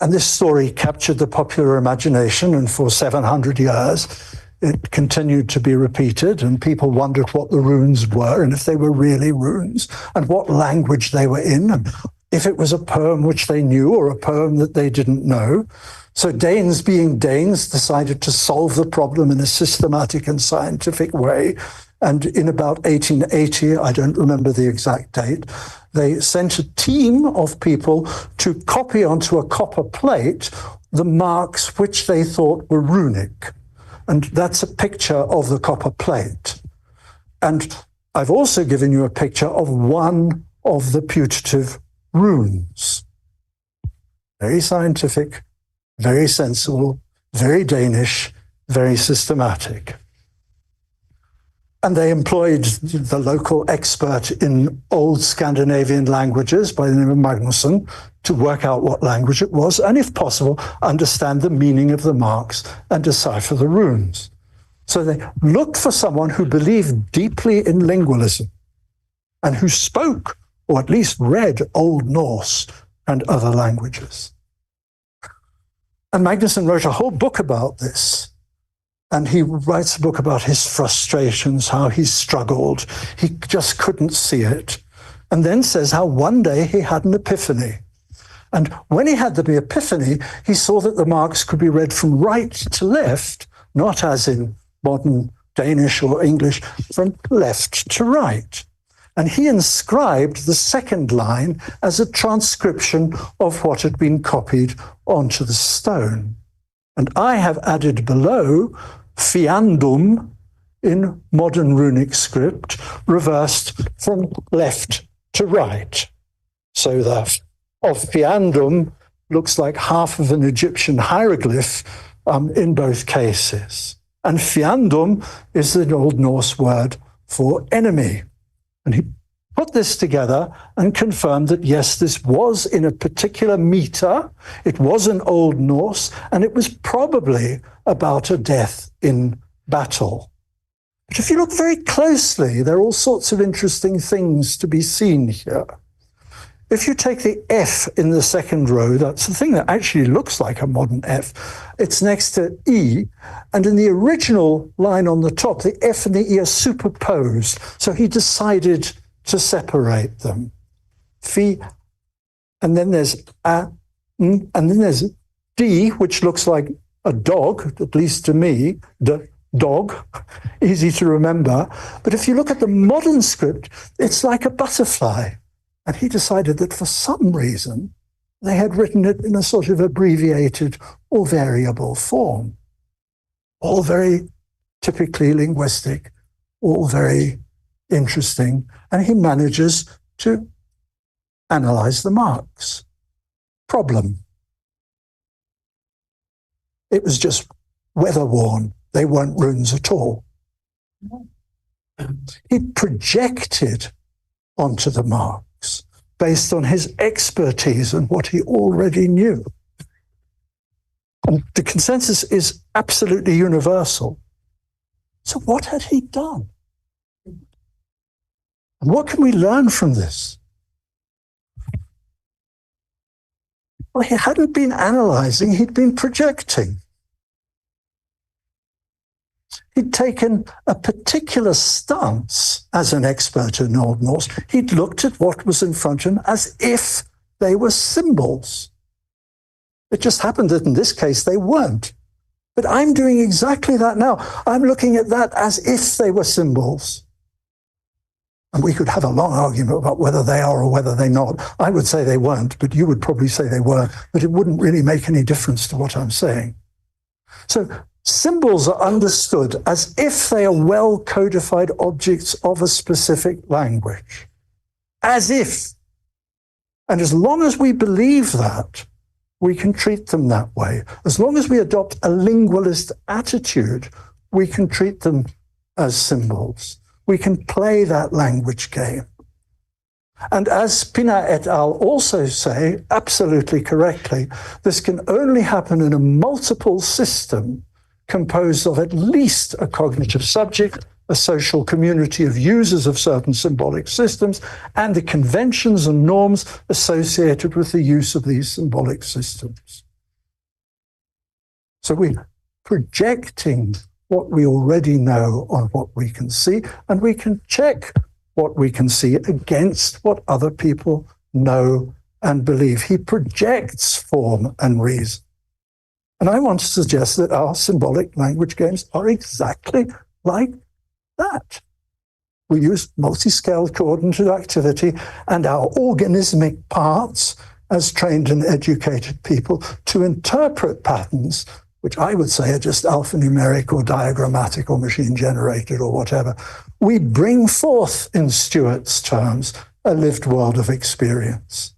And this story captured the popular imagination, and for 700 years, it continued to be repeated, and people wondered what the runes were, and if they were really runes, and what language they were in, and if it was a poem which they knew or a poem that they didn't know. So Danes, being Danes, decided to solve the problem in a systematic and scientific way. And in about 1880, I don't remember the exact date, they sent a team of people to copy onto a copper plate the marks which they thought were runic. And that's a picture of the copper plate. And I've also given you a picture of one of the putative runes. Very scientific, very sensible, very Danish, very systematic. And they employed the local expert in old Scandinavian languages by the name of Magnusson to work out what language it was, and if possible, understand the meaning of the marks and decipher the runes. So they looked for someone who believed deeply in lingualism and who spoke, or at least read, Old Norse and other languages. And Magnusson wrote a whole book about this. And he writes a book about his frustrations, how he struggled. He just couldn't see it. And then says how one day he had an epiphany. And when he had the epiphany, he saw that the marks could be read from right to left, not as in modern Danish or English, from left to right. And he inscribed the second line as a transcription of what had been copied onto the stone. And I have added below fiandum in modern runic script, reversed from left to right. So the of fiandum looks like half of an Egyptian hieroglyph in both cases. And fiandum is the Old Norse word for enemy. And he put this together and confirmed that, yes, this was in a particular meter, it was an Old Norse, and it was probably about a death in battle. But if you look very closely, there are all sorts of interesting things to be seen here. If you take the F in the second row, that's the thing that actually looks like a modern F. It's next to E, and in the original line on the top, the F and the E are superposed. So he decided to separate them. Fi, and then there's A, and then there's D, which looks like a dog, at least to me, the dog, easy to remember. But if you look at the modern script, it's like a butterfly. And he decided that for some reason, they had written it in a sort of abbreviated or variable form. All very typically linguistic, all very interesting. And he manages to analyze the marks. Problem. It was just weather-worn. They weren't runes at all. He projected onto the marks based on his expertise and what he already knew. And the consensus is absolutely universal. So what had he done? And what can we learn from this? Well, he hadn't been analyzing, he'd been projecting. He'd taken a particular stance as an expert in Old Norse. He'd looked at what was in front of him as if they were symbols. It just happened that in this case they weren't. But I'm doing exactly that now. I'm looking at that as if they were symbols. And we could have a long argument about whether they are or whether they're not. I would say they weren't, but you would probably say they were. But it wouldn't really make any difference to what I'm saying. So symbols are understood as if they are well-codified objects of a specific language. As if. And as long as we believe that, we can treat them that way. As long as we adopt a lingualist attitude, we can treat them as symbols. We can play that language game. And as Pina et al. Also say, absolutely correctly, this can only happen in a multiple system composed of at least a cognitive subject, a social community of users of certain symbolic systems, and the conventions and norms associated with the use of these symbolic systems. So we're projecting what we already know on what we can see, and we can check what we can see against what other people know and believe. He projects form and reason. And I want to suggest that our symbolic language games are exactly like that. We use multi-scale coordinated activity and our organismic parts as trained and educated people to interpret patterns, which I would say are just alphanumeric or diagrammatic or machine generated or whatever. We bring forth, in Stuart's terms, a lived world of experience.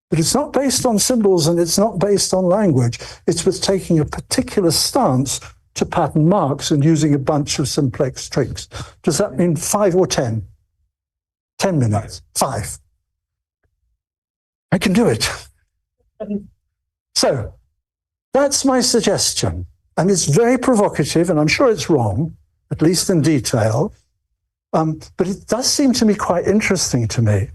But it's not based on symbols and it's not based on language. It's with taking a particular stance to pattern marks and using a bunch of simplex tricks. Does that mean 5 or 10? 10 minutes. 5. I can do it. So that's my suggestion. And it's very provocative, and I'm sure it's wrong, at least in detail. But it does seem to me quite interesting to me.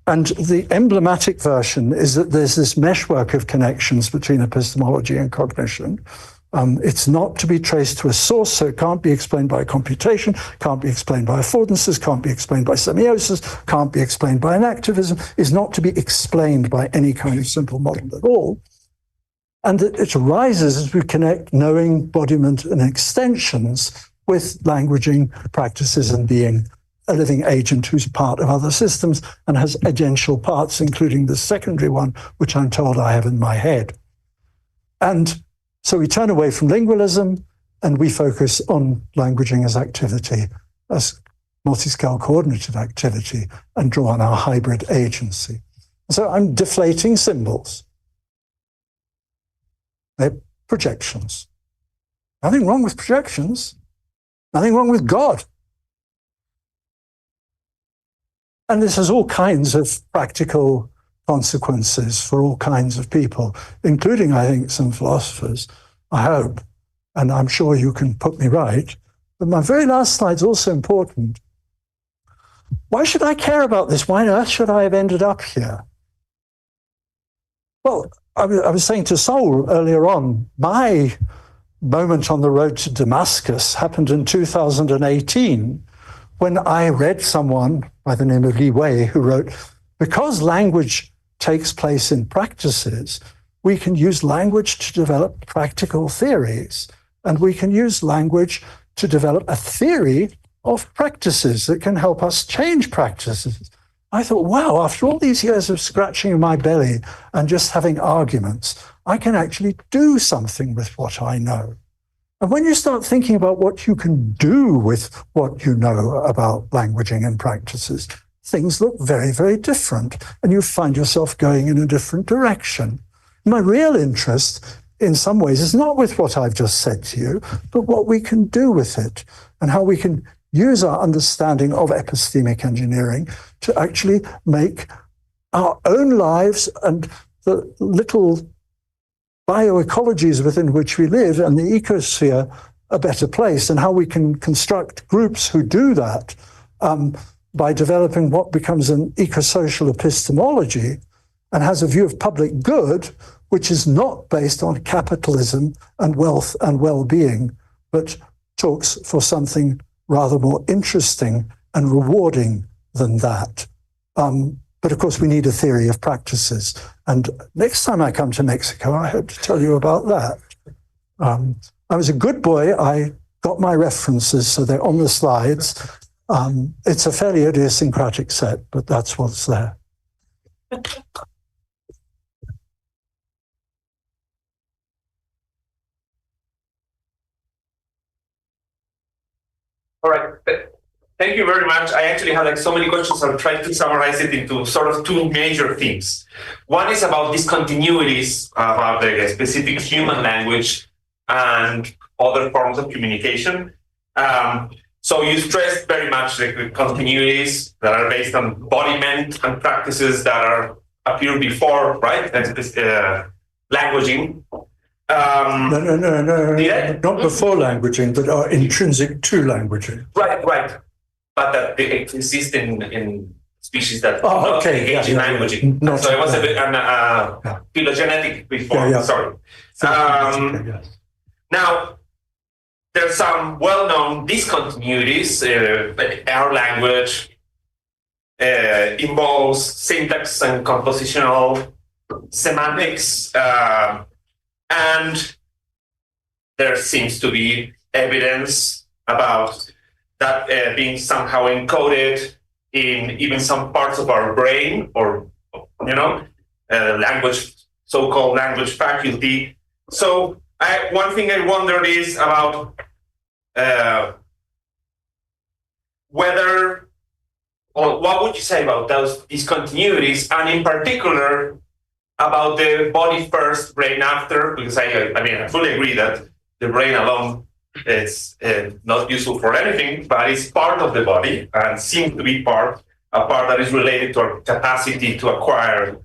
And the emblematic version is that there's this meshwork of connections between epistemology and cognition. It's not to be traced to a source, so it can't be explained by computation, can't be explained by affordances, can't be explained by semiosis, can't be explained by an activism, is not to be explained by any kind of simple model at all. And it arises as we connect knowing, embodiment, and extensions with languaging practices and being a living agent who's part of other systems and has agential parts, including the secondary one, which I'm told I have in my head. And so we turn away from lingualism and we focus on languaging as activity, as multi-scale coordinated activity, and draw on our hybrid agency. So I'm deflating symbols. They're projections. Nothing wrong with projections. Nothing wrong with God. And this has all kinds of practical consequences for all kinds of people, including, I think, some philosophers, I hope, and I'm sure you can put me right. But my very last slide is also important. Why should I care about this? Why on earth should I have ended up here? Well, I was saying to Saul earlier on, my moment on the road to Damascus happened in 2018 when I read someone by the name of Li Wei who wrote, because language takes place in practices, we can use language to develop practical theories, and we can use language to develop a theory of practices that can help us change practices. I thought, wow, after all these years of scratching in my belly and just having arguments, I can actually do something with what I know. And when you start thinking about what you can do with what you know about languaging and practices, things look very, very different, and you find yourself going in a different direction. My real interest, in some ways, is not with what I've just said to you, but what we can do with it, and how we can use our understanding of epistemic engineering to actually make our own lives and the little bioecologies within which we live and the ecosphere a better place, and how we can construct groups who do that by developing what becomes an ecosocial epistemology and has a view of public good, which is not based on capitalism and wealth and well-being, but talks for something rather more interesting and rewarding than that. But of course, we need a theory of practices. And next time I come to Mexico, I hope to tell you about that. I was a good boy. I got my references, so they're on the slides. It's a fairly idiosyncratic set, but that's what's there. All right. Thank you very much. I actually had so many questions. I'll try to summarize it into sort of two major themes. One is about discontinuities about the specific human language and other forms of communication. So you stressed very much the continuities that are based on embodiment and practices that appear before, right? Languaging. No, not before languaging, but are intrinsic to languaging. Right. But that they exist in species that engage in languaging. So it was a bit phylogenetic before. Sorry. Now, there's some well-known discontinuities. Our language involves syntax and compositional semantics, and there seems to be evidence about that being somehow encoded in even some parts of our brain, or language, so-called language faculty. So one thing I wondered is about whether, or what would you say about those discontinuities, and in particular about the body first, brain after? Because I fully agree that the brain alone is not useful for anything, but it's part of the body and seems to be a part that is related to our capacity to acquire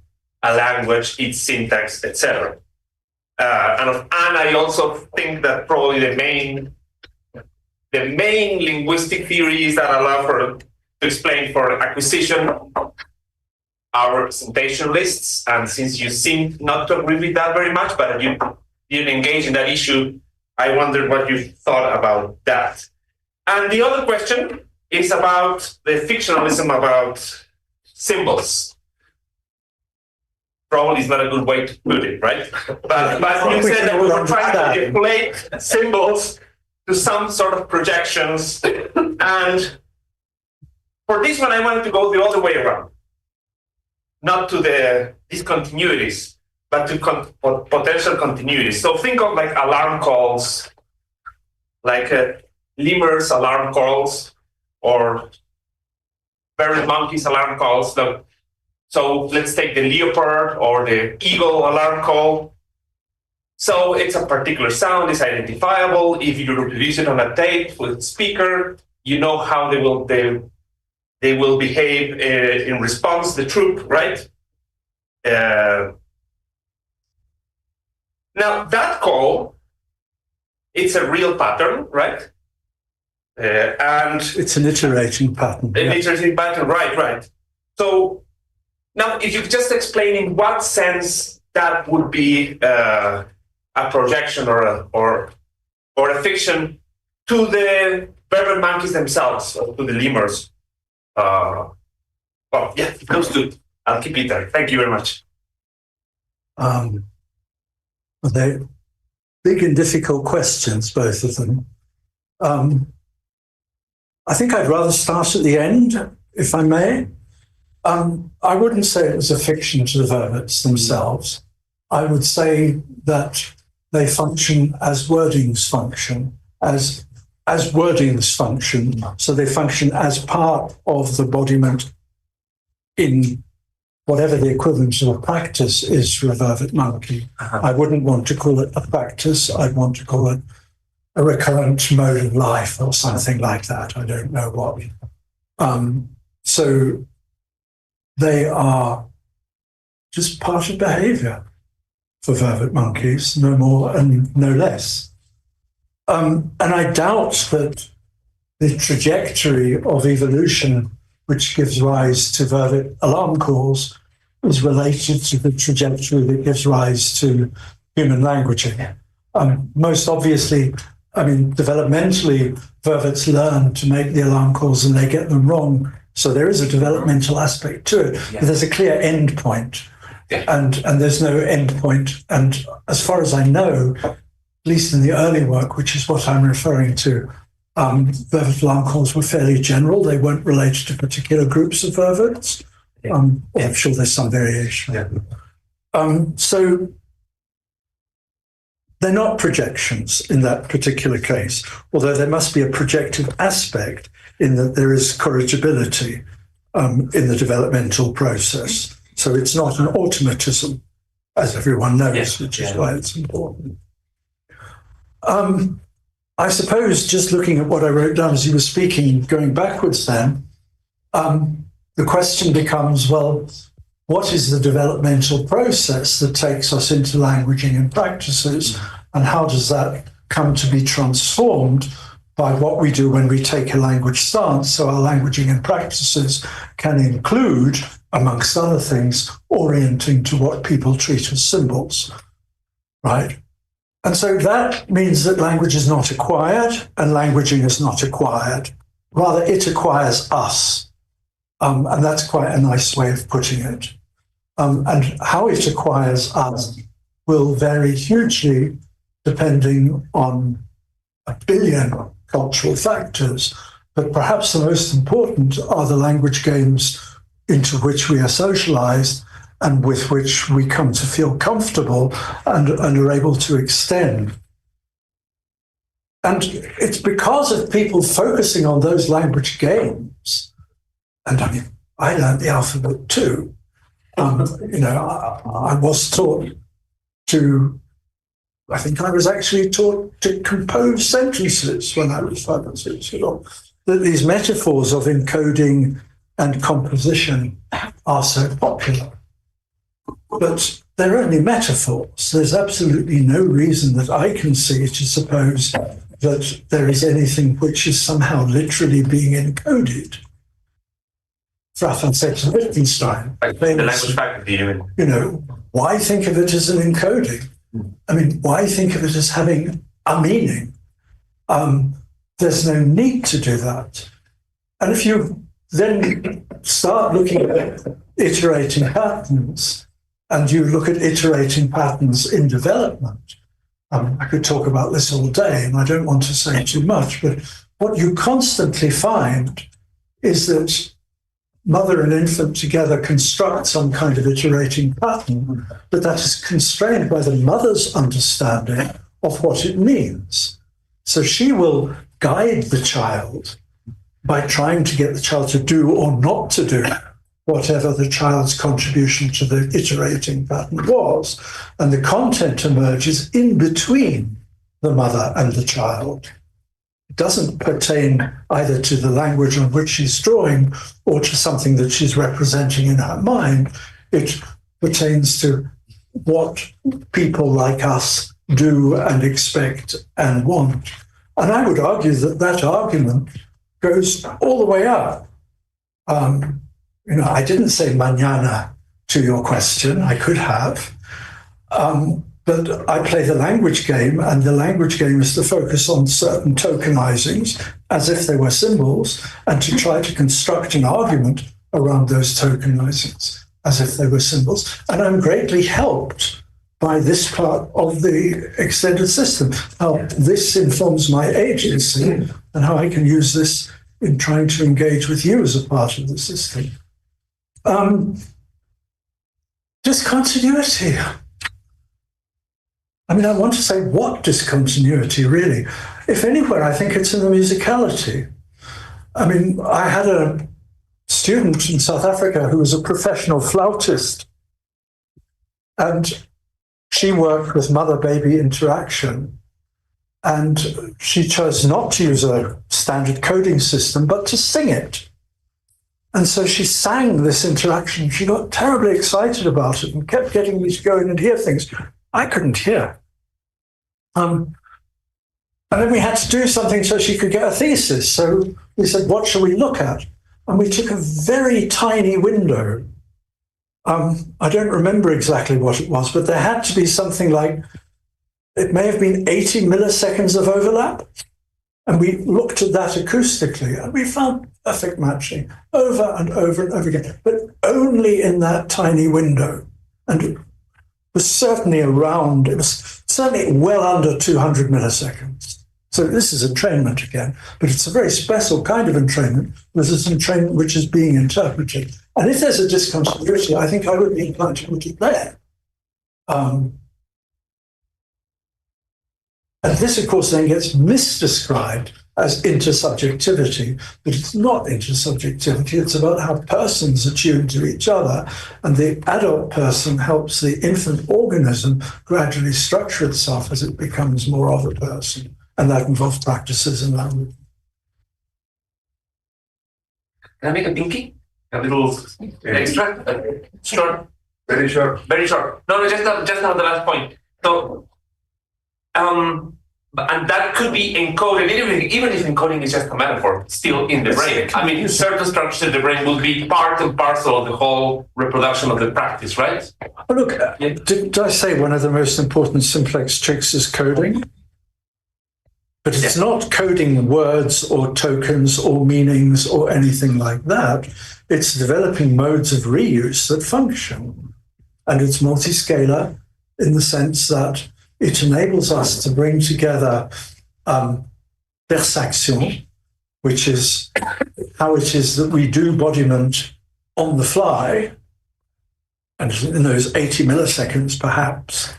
a language, its syntax, etc. And I also think that probably the main linguistic theories that allow to explain for acquisition are representation lists. And since you seem not to agree with that very much, but you didn't engage in that issue, I wondered what you thought about that. And the other question is about the fictionalism about symbols. Probably is not a good way to put it, right? But you said that we were trying to deflate symbols to some sort of projections. And for this one, I wanted to go the other way around. Not to the discontinuities, but to potential continuities. So think of like alarm calls, like lemurs alarm calls, or bird monkeys alarm calls. So let's take the leopard or the eagle alarm call. So it's a particular sound, it's identifiable. If you reproduce it on a tape with speaker, you know how they will behave in response, the troop, right? Now that call, it's a real pattern, right? And it's an iterating pattern. An iterating pattern, right. So now, if you just explain in what sense that would be a projection or a fiction to the bird monkeys themselves, or to the lemurs. Well, yeah, those two. I'll keep it there. Thank you very much. They're big and difficult questions, both of them. I think I'd rather start at the end, if I may. I wouldn't say it was a fiction to the vervets themselves. I would say that they function as wordings function, as wordings function. So they function as part of the embodiment in whatever the equivalent of a practice is for a vervet monkey. I wouldn't want to call it a practice. I'd want to call it a recurrent mode of life or something like that. I don't know what. So they are just part of behavior for vervet monkeys, no more and no less. And I doubt that the trajectory of evolution, which gives rise to vervet alarm calls, is related to the trajectory that gives rise to human languaging. Most obviously, I mean, developmentally, vervets learn to make the alarm calls and they get them wrong. So there is a developmental aspect to it. But there's a clear end point, and there's no end point. And as far as I know, at least in the early work, which is what I'm referring to, vervet alarm calls were fairly general. They weren't related to particular groups of vervets. I'm sure there's some variation. So they're not projections in that particular case, although there must be a projective aspect in that there is corrigibility in the developmental process. So it's not an automatism, as everyone knows, which is why it's important. I suppose just looking at what I wrote down as you were speaking, going backwards then, the question becomes, well, what is the developmental process that takes us into languaging and practices, and how does that come to be transformed by what we do when we take a language stance? So our languaging and practices can include, amongst other things, orienting to what people treat as symbols, right? And so that means that language is not acquired and languaging is not acquired. Rather, it acquires us. And that's quite a nice way of putting it. And how it acquires us will vary hugely depending on a billion cultural factors. But perhaps the most important are the language games into which we are socialized and with which we come to feel comfortable and are able to extend. And it's because of people focusing on those language games. And I mean, I learned the alphabet too. I was taught to I think I was actually taught to compose sentences when I was 5 or 6 years old. That these metaphors of encoding and composition are so popular. But they're only metaphors. There's absolutely no reason that I can see to suppose that there is anything which is somehow literally being encoded. Raphael said to Wittgenstein, the language faculty, you know, why think of it as an encoding? I mean, why think of it as having a meaning? There's no need to do that. And if you then start looking at iterating patterns, and you look at iterating patterns in development, I could talk about this all day, and I don't want to say too much, but what you constantly find is that mother and infant together construct some kind of iterating pattern, but that is constrained by the mother's understanding of what it means. So she will guide the child by trying to get the child to do or not to do whatever the child's contribution to the iterating pattern was. And the content emerges in between the mother and the child. It doesn't pertain either to the language on which she's drawing or to something that she's representing in her mind. It pertains to what people like us do and expect and want. And I would argue that that argument goes all the way up. You know, I didn't say mañana to your question. I could have. But I play the language game, and the language game is to focus on certain tokenizings as if they were symbols, and to try to construct an argument around those tokenizings as if they were symbols. And I'm greatly helped by this part of the extended system, how this informs my agency and how I can use this in trying to engage with you as a part of the system. Discontinuity. I mean, I want to say what discontinuity, really? If anywhere, I think it's in the musicality. I mean, I had a student in South Africa who was a professional flautist, and she worked with mother-baby interaction, and she chose not to use a standard coding system, but to sing it. And so she sang this interaction. She got terribly excited about it and kept getting me to go in and hear things I couldn't hear. And then we had to do something so she could get a thesis. So we said, what shall we look at? And we took a very tiny window. I don't remember exactly what it was, but there had to be something like, it may have been 80 milliseconds of overlap. And we looked at that acoustically, and we found perfect matching over and over and over again, but only in that tiny window. And it was certainly it was certainly well under 200 milliseconds. So this is entrainment again, but it's a very special kind of entrainment. This is entrainment which is being interpreted. And if there's a discontinuity, I think I would be inclined to put it there. And this, of course, then gets misdescribed as intersubjectivity, but it's not intersubjectivity. It's about how persons attune to each other, and the adult person helps the infant organism gradually structure itself as it becomes more of a person, and that involves practices and language. Can I make a pinky? A little extra? Short? Very short. Very short. No, just now the last point. So, and that could be encoded, even if encoding is just a metaphor, still in the brain. I mean, certain structures in the brain will be part and parcel of the whole reproduction of the practice, right? Oh, look, did I say one of the most important simplex tricks is coding? But it's not coding words or tokens or meanings or anything like that. It's developing modes of reuse that function. And it's multiscalar in the sense that it enables us to bring together perception, which is how it is that we do bodiment on the fly, and in those 80 milliseconds perhaps,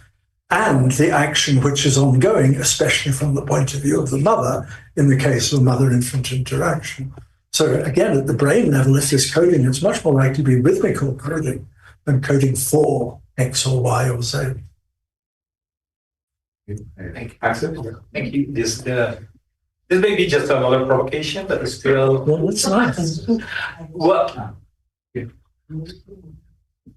and the action which is ongoing, especially from the point of view of the mother, in the case of a mother-infant interaction. So again, at the brain level, if there's coding, it's much more likely to be rhythmical coding than coding for X or Y or Z. Thank you. Axel? Thank you. This may be just another provocation, but it's still. Well, that's nice. Well,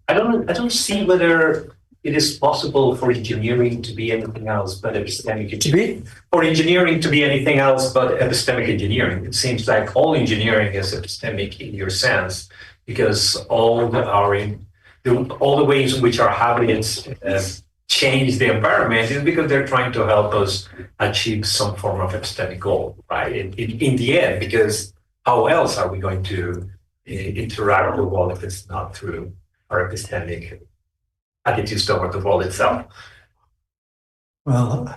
I don't see whether it is possible for engineering to be anything else but epistemic engineering. For engineering to be anything else but epistemic engineering. It seems like all engineering is epistemic in your sense, because all the ways in which our habits change the environment is because they're trying to help us achieve some form of epistemic goal, right? In the end, because how else are we going to interact with the world if it's not through our epistemic attitudes toward the world itself? Well,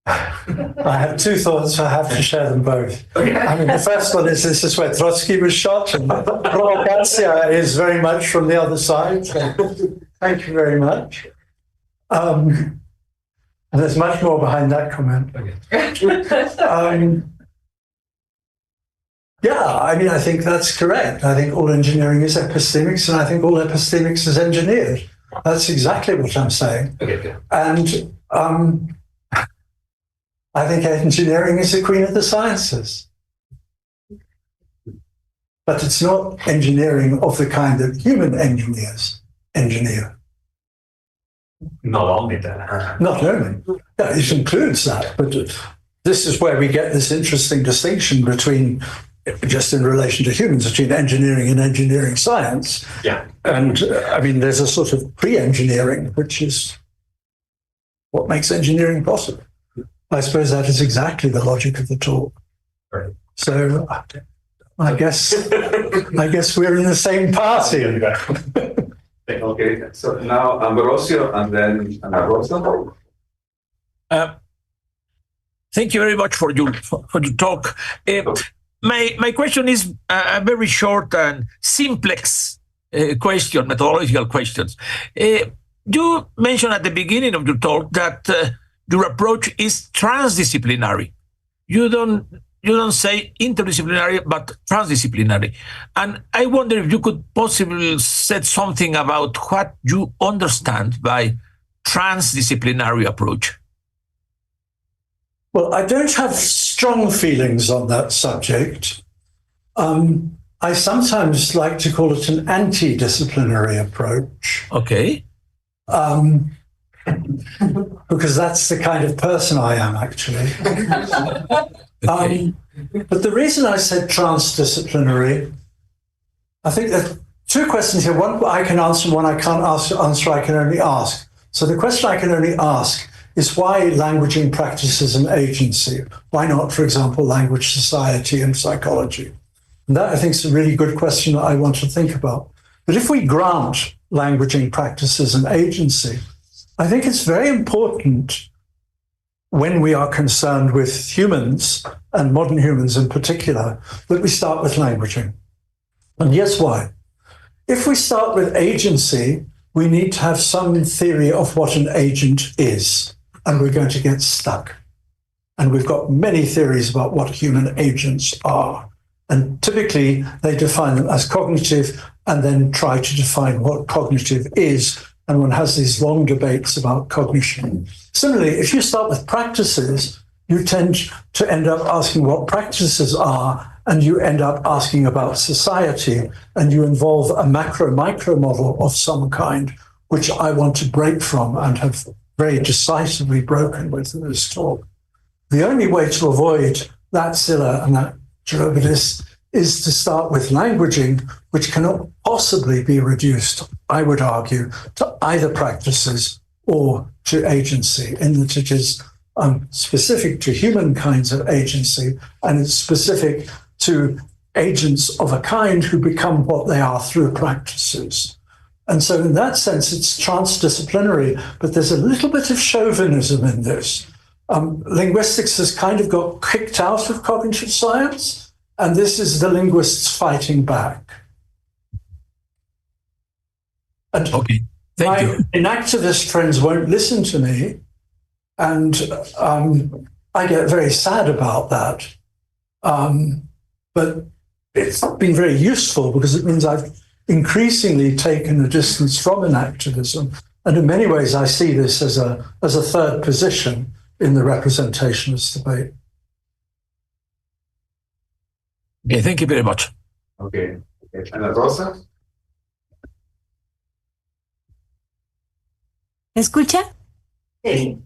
I have two thoughts. I have to share them both. Okay. I mean, the first one is this is where Trotsky was shot, and provocatia is very much from the other side. So thank you very much. And there's much more behind that comment. Yeah, I mean, I think that's correct. I think all engineering is epistemics, and I think all epistemics is engineered. That's exactly what I'm saying. Okay, good. And I think engineering is the queen of the sciences. But it's not engineering of the kind that human engineers engineer. Not only that. Not only. Yeah, it includes that. But this is where we get this interesting distinction between, just in relation to humans, between engineering and engineering science. Yeah. And I mean, there's a sort of pre-engineering, which is what makes engineering possible. I suppose that is exactly the logic of the talk. Right. So I guess we're in the same party. Okay, so now Ambrosio and then Ana Rosa. Thank you very much for your talk. My question is a very short and simplex question, methodological questions. You mentioned at the beginning of your talk that your approach is transdisciplinary. You don't say interdisciplinary, but transdisciplinary. And I wonder if you could possibly say something about what you understand by transdisciplinary approach. Well, I don't have strong feelings on that subject. I sometimes like to call it an anti-disciplinary approach. Okay. Because that's the kind of person I am, actually. Okay. But the reason I said transdisciplinary, I think there are two questions here. One I can answer, one I can't answer, I can only ask. So the question I can only ask is why languaging practices and agency? Why not, for example, language society and psychology? And that, I think, is a really good question that I want to think about. But if we grant languaging practices and agency, I think it's very important when we are concerned with humans, and modern humans in particular, that we start with languaging. And here's why. If we start with agency, we need to have some theory of what an agent is, and we're going to get stuck. And we've got many theories about what human agents are. And typically, they define them as cognitive and then try to define what cognitive is. And one has these long debates about cognition. Similarly, if you start with practices, you tend to end up asking what practices are, and you end up asking about society, and you involve a macro-micro model of some kind, which I want to break from and have very decisively broken with this talk. The only way to avoid that Scylla and that Gerobidis is to start with languaging, which cannot possibly be reduced, I would argue, to either practices or to agency, in that it is specific to human kinds of agency, and it's specific to agents of a kind who become what they are through practices. And so in that sense, it's transdisciplinary, but there's a little bit of chauvinism in this. Linguistics has kind of got kicked out of cognitive science, and this is the linguists fighting back. And Okay. Thank you. inactivist friends won't listen to me, and I get very sad about that. But it's been very useful because it means I've increasingly taken a distance from inactivism And in many ways, I see this as a third position in the representationalist debate. Okay, thank you very much. Okay. Ana Rosa? ¿Me escucha? Sí.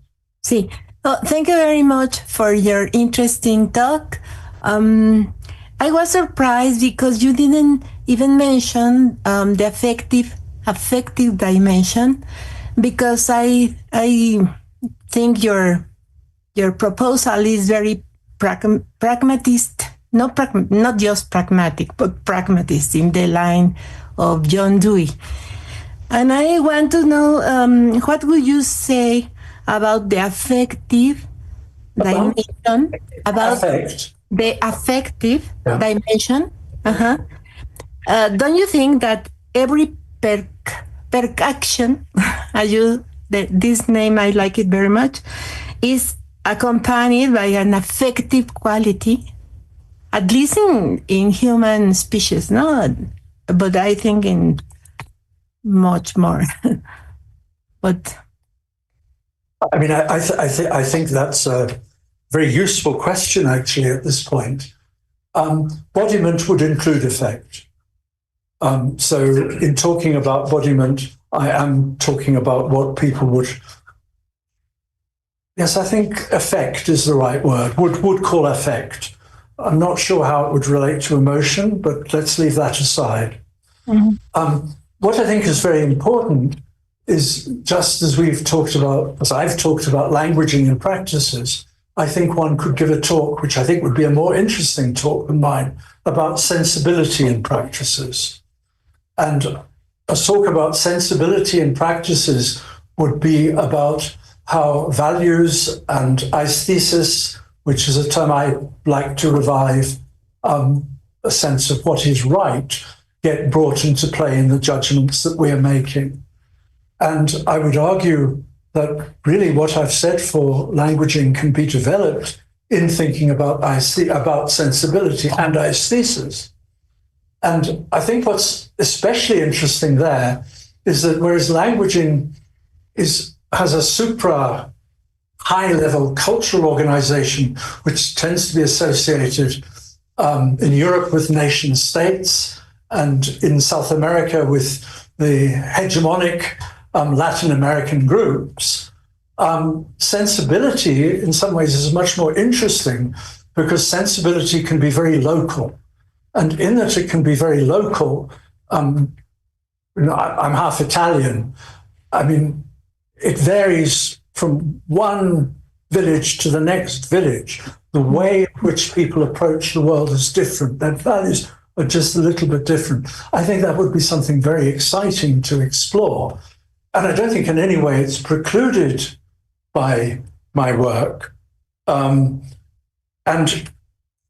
Sí. Oh, thank you very much for your interesting talk. I was surprised because you didn't even mention the affective dimension, because I think your proposal is very pragmatist, not just pragmatic, but pragmatist in the line of John Dewey. And I want to know, what would you say about the affective dimension, about the affective dimension? Don't you think that every percussion, this name, I like it very much, is accompanied by an affective quality, at least in human species, no? But I think in much more. But I mean, I think that's a very useful question, actually, at this point. Bodiment would include effect. So in talking about bodiment, I am talking about what people would... Yes, I think effect is the right word, would call effect. I'm not sure how it would relate to emotion, but let's leave that aside. Mm-hmm. What I think is very important is, just as we've talked about, as I've talked about languaging and practices, I think one could give a talk, which I think would be a more interesting talk than mine, about sensibility in practices. And a talk about sensibility in practices would be about how values and aesthesis, which is a term I like to revive, a sense of what is right, get brought into play in the judgments that we are making. And I would argue that really what I've said for languaging can be developed in thinking about sensibility and aesthesis. And I think what's especially interesting there is that whereas languaging has a supra high-level cultural organization, which tends to be associated in Europe with nation states, and in South America with the hegemonic Latin American groups, sensibility in some ways is much more interesting, because sensibility can be very local. And in that it can be very local, I'm half Italian. I mean, it varies from one village to the next village. The way in which people approach the world is different. Their values are just a little bit different. I think that would be something very exciting to explore. And I don't think in any way it's precluded by my work. And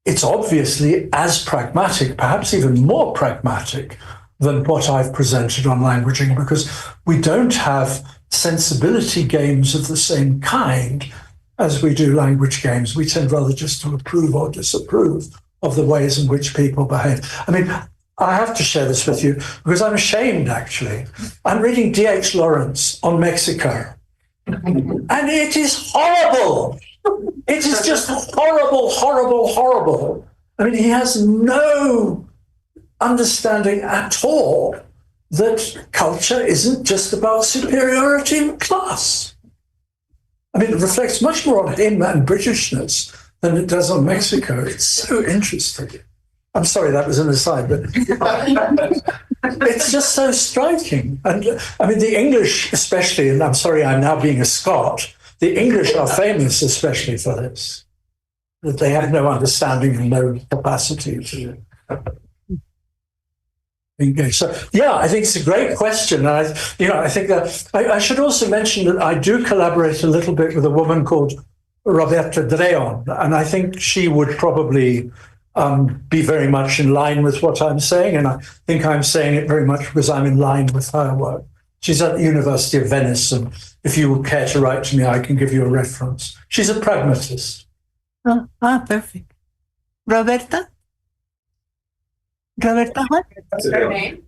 it's obviously as pragmatic, perhaps even more pragmatic than what I've presented on languaging, because we don't have sensibility games of the same kind as we do language games. We tend rather just to approve or disapprove of the ways in which people behave. I mean, I have to share this with you because I'm ashamed, actually. I'm reading D.H. Lawrence on Mexico, and it is horrible. It is just horrible, horrible, horrible. I mean, he has no understanding at all that culture isn't just about superiority in class. I mean, it reflects much more on him and Britishness than it does on Mexico. It's so interesting. I'm sorry, that was an aside, but it's just so striking. And I mean, the English especially, and I'm sorry, I'm now being a Scot, the English are famous especially for this, that they have no understanding and no capacity to engage. So, yeah, I think it's a great question. And I think that I should also mention that I do collaborate a little bit with a woman called Roberta Dreon, and I think she would probably be very much in line with what I'm saying, and I think I'm saying it very much because I'm in line with her work. She's at the University of Venice, and if you would care to write to me, I can give you a reference. She's a pragmatist. Perfect. Roberta? Roberta, what? What's her name?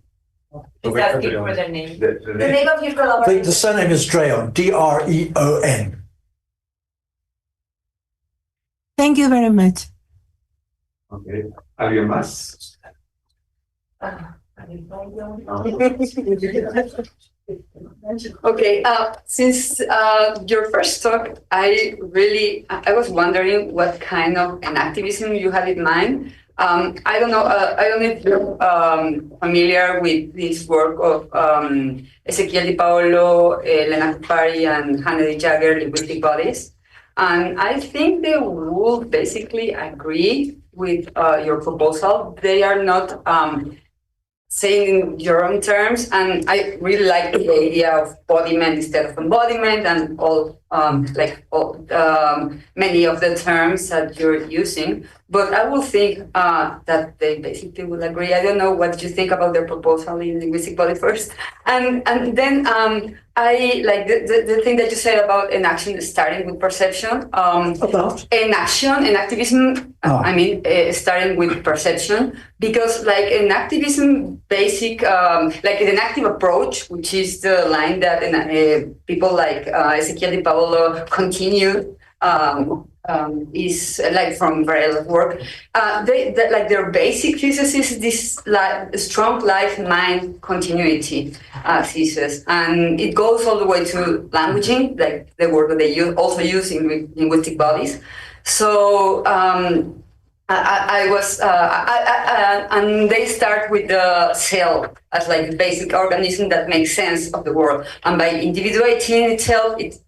He's asking for the name. The The name of your collaboration. The surname is Dreon, D-R-E-O-N. Thank you very much. Okay. ¿Alguien más? Okay, since your first talk, I was wondering what kind of an activism you had in mind. I don't know if you're familiar with this work of Ezequiel Di Paolo, Lena Kupari, and Hannah D. Jagger, linguistic bodies. And I think they would basically agree with your proposal. They are not saying in your own terms, and I really like the idea of embodiment instead of embodiment, and many of the terms that you're using. But I will think that they basically will agree. I don't know what you think about their proposal in linguistic body first, and then I like the thing that you said about an action starting with perception. About? An action, an activism. I mean, starting with perception, because like an activism basic, like an active approach, which is the line that people like Ezequiel Di Paolo continue. Is like from Varela's work. Like their basic thesis is this strong life-mind continuity thesis, and it goes all the way to languaging, like the word that they also use in linguistic bodies. So and they start with the cell as like the basic organism that makes sense of the world, and by individuating itself, it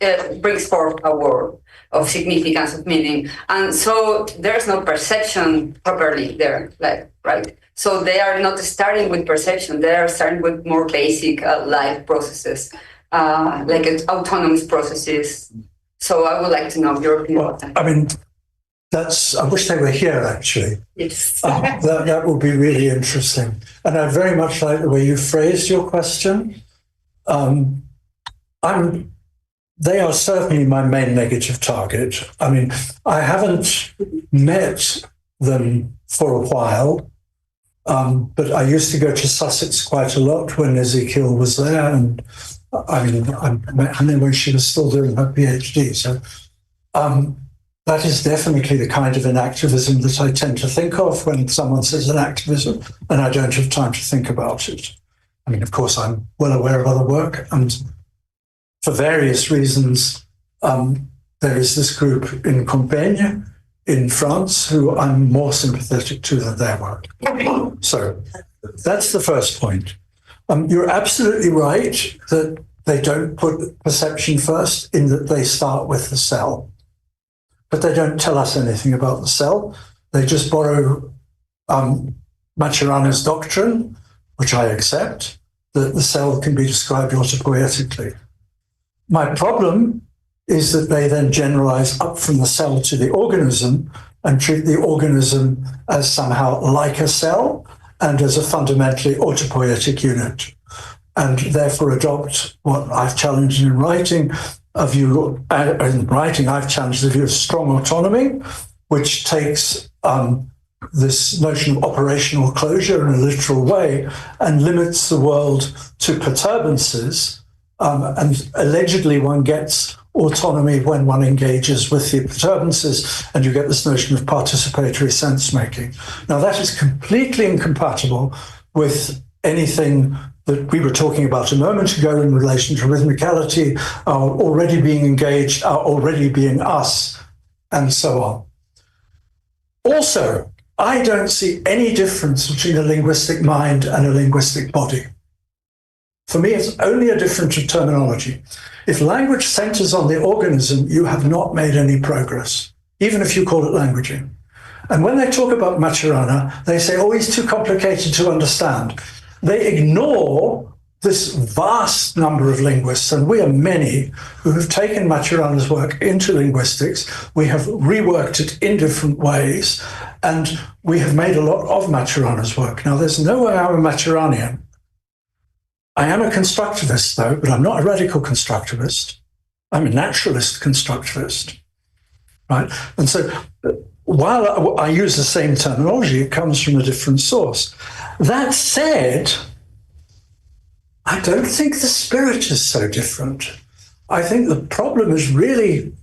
brings forth a world of significance, of meaning. And so there's no perception properly there, like, right? So they are not starting with perception, they are starting with more basic life processes, like autonomous processes. So I would like to know your opinion on that. I mean, I wish they were here, actually. Yes. That would be really interesting. And I very much like the way you phrased your question. They are certainly my main negative target. I mean, I haven't met them for a while, but I used to go to Sussex quite a lot when Ezequiel was there, and I mean, I know when she was still doing her PhD. So that is definitely the kind of an activism that I tend to think of when someone says an activism, and I don't have time to think about it. I mean, of course, I'm well aware of other work, and for various reasons, there is this group in Compiègne in France who I'm more sympathetic to than their work. So that's the first point. You're absolutely right that they don't put perception first, in that they start with the cell. But they don't tell us anything about the cell. They just borrow Maturana's doctrine, which I accept, that the cell can be described autopoietically. My problem is that they then generalize up from the cell to the organism and treat the organism as somehow like a cell and as a fundamentally autopoietic unit, and therefore adopt what I've challenged in writing, I've challenged the view of strong autonomy, which takes this notion of operational closure in a literal way and limits the world to perturbances. And allegedly one gets autonomy when one engages with the perturbances, and you get this notion of participatory sense-making. Now, that is completely incompatible with anything that we were talking about a moment ago in relation to rhythmicality, our already being engaged, our already being us, and so on. Also, I don't see any difference between a linguistic mind and a linguistic body. For me, it's only a difference of terminology. If language centers on the organism, you have not made any progress, even if you call it languaging. And when they talk about Maturana, they say, oh, he's too complicated to understand. They ignore this vast number of linguists, and we are many who have taken Maturana's work into linguistics. We have reworked it in different ways, and we have made a lot of Maturana's work. Now, there's no way I'm a Maturanian. I am a constructivist, though, but I'm not a radical constructivist. I'm a naturalist constructivist, right? And so while I use the same terminology, it comes from a different source. That said, I don't think the spirit is so different. I think the problem is really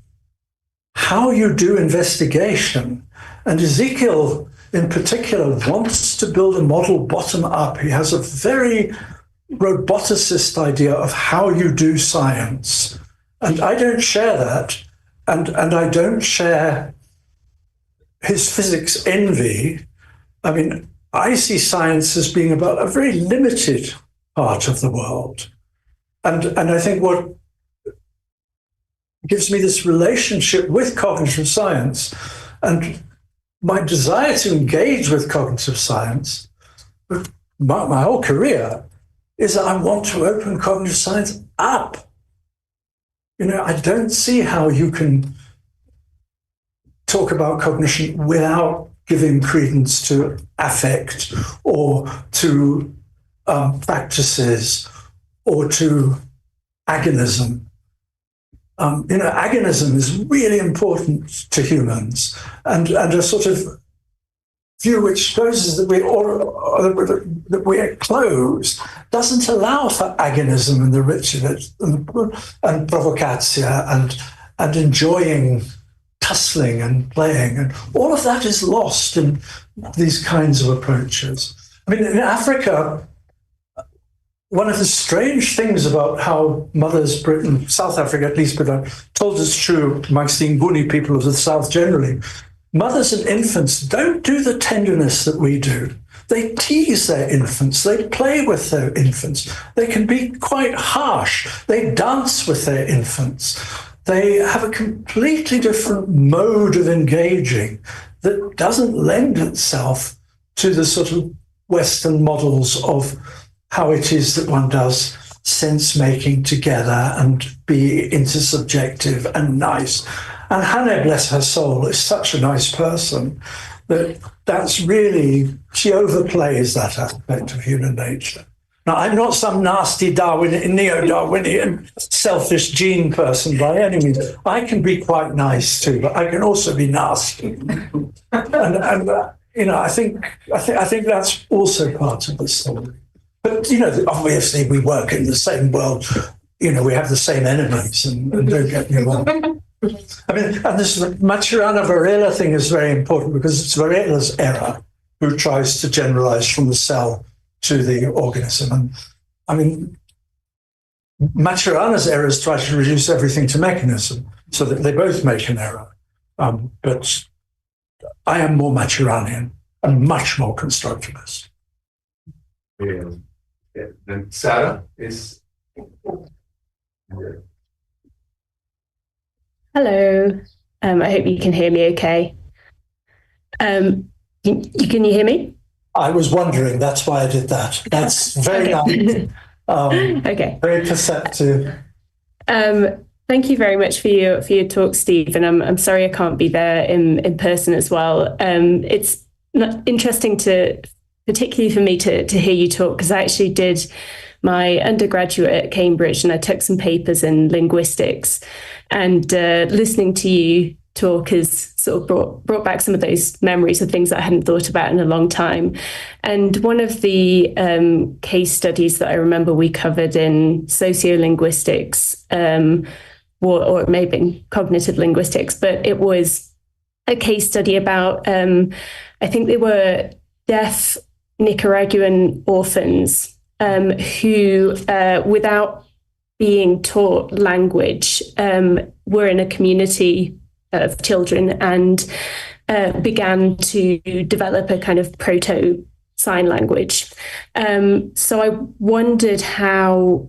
how you do investigation. And Ezekiel, in particular, wants to build a model bottom up. He has a very roboticist idea of how you do science. And I don't share that. And I don't share his physics envy. I mean, I see science as being about a very limited part of the world. And I think what gives me this relationship with cognitive science and my desire to engage with cognitive science, my whole career, is that I want to open cognitive science up. You know, I don't see how you can talk about cognition without giving credence to affect or to practices or to agonism. Agonism is really important to humans, and a sort of view which supposes that we're closed doesn't allow for agonism and the ritual and provocatia and enjoying tussling and playing, and all of that is lost in these kinds of approaches. I mean, in Africa, one of the strange things about how mothers, Britain, South Africa at least, but I'm told it's true amongst the Nguni people of the South generally, mothers and infants don't do the tenderness that we do. They tease their infants, they play with their infants, they can be quite harsh, they dance with their infants. They have a completely different mode of engaging that doesn't lend itself to the sort of Western models of how it is that one does sense-making together and be intersubjective and nice. And Hannah, bless her soul, is such a nice person that's really, she overplays that aspect of human nature. Now, I'm not some nasty neo-Darwinian, selfish gene person by any means. I can be quite nice too, but I can also be nasty. I think that's also part of the story. But obviously, we work in the same world. We have the same enemies, and don't get me wrong. I mean, and this Maturana Varela thing is very important because it's Varela's error who tries to generalize from the cell to the organism. And I mean, Maturana's errors try to reduce everything to mechanism so that they both make an error. But I am more Maturanian and much more constructivist. Then Sarah is. Hello. I hope you can hear me okay. Can you hear me? I was wondering, that's why I did that. That's very nice. Okay. Very perceptive. Thank you very much for your talk, Steve. And I'm sorry I can't be there in person as well. It's interesting particularly for me to hear you talk, because I actually did my undergraduate at Cambridge and I took some papers in linguistics, and listening to you talk has sort of brought back some of those memories of things that I hadn't thought about in a long time. And one of the case studies that I remember we covered in sociolinguistics, or it may have been cognitive linguistics, but it was a case study about, I think they were deaf Nicaraguan orphans who, without being taught language, were in a community of children and began to develop a kind of proto-sign language. So I wondered how,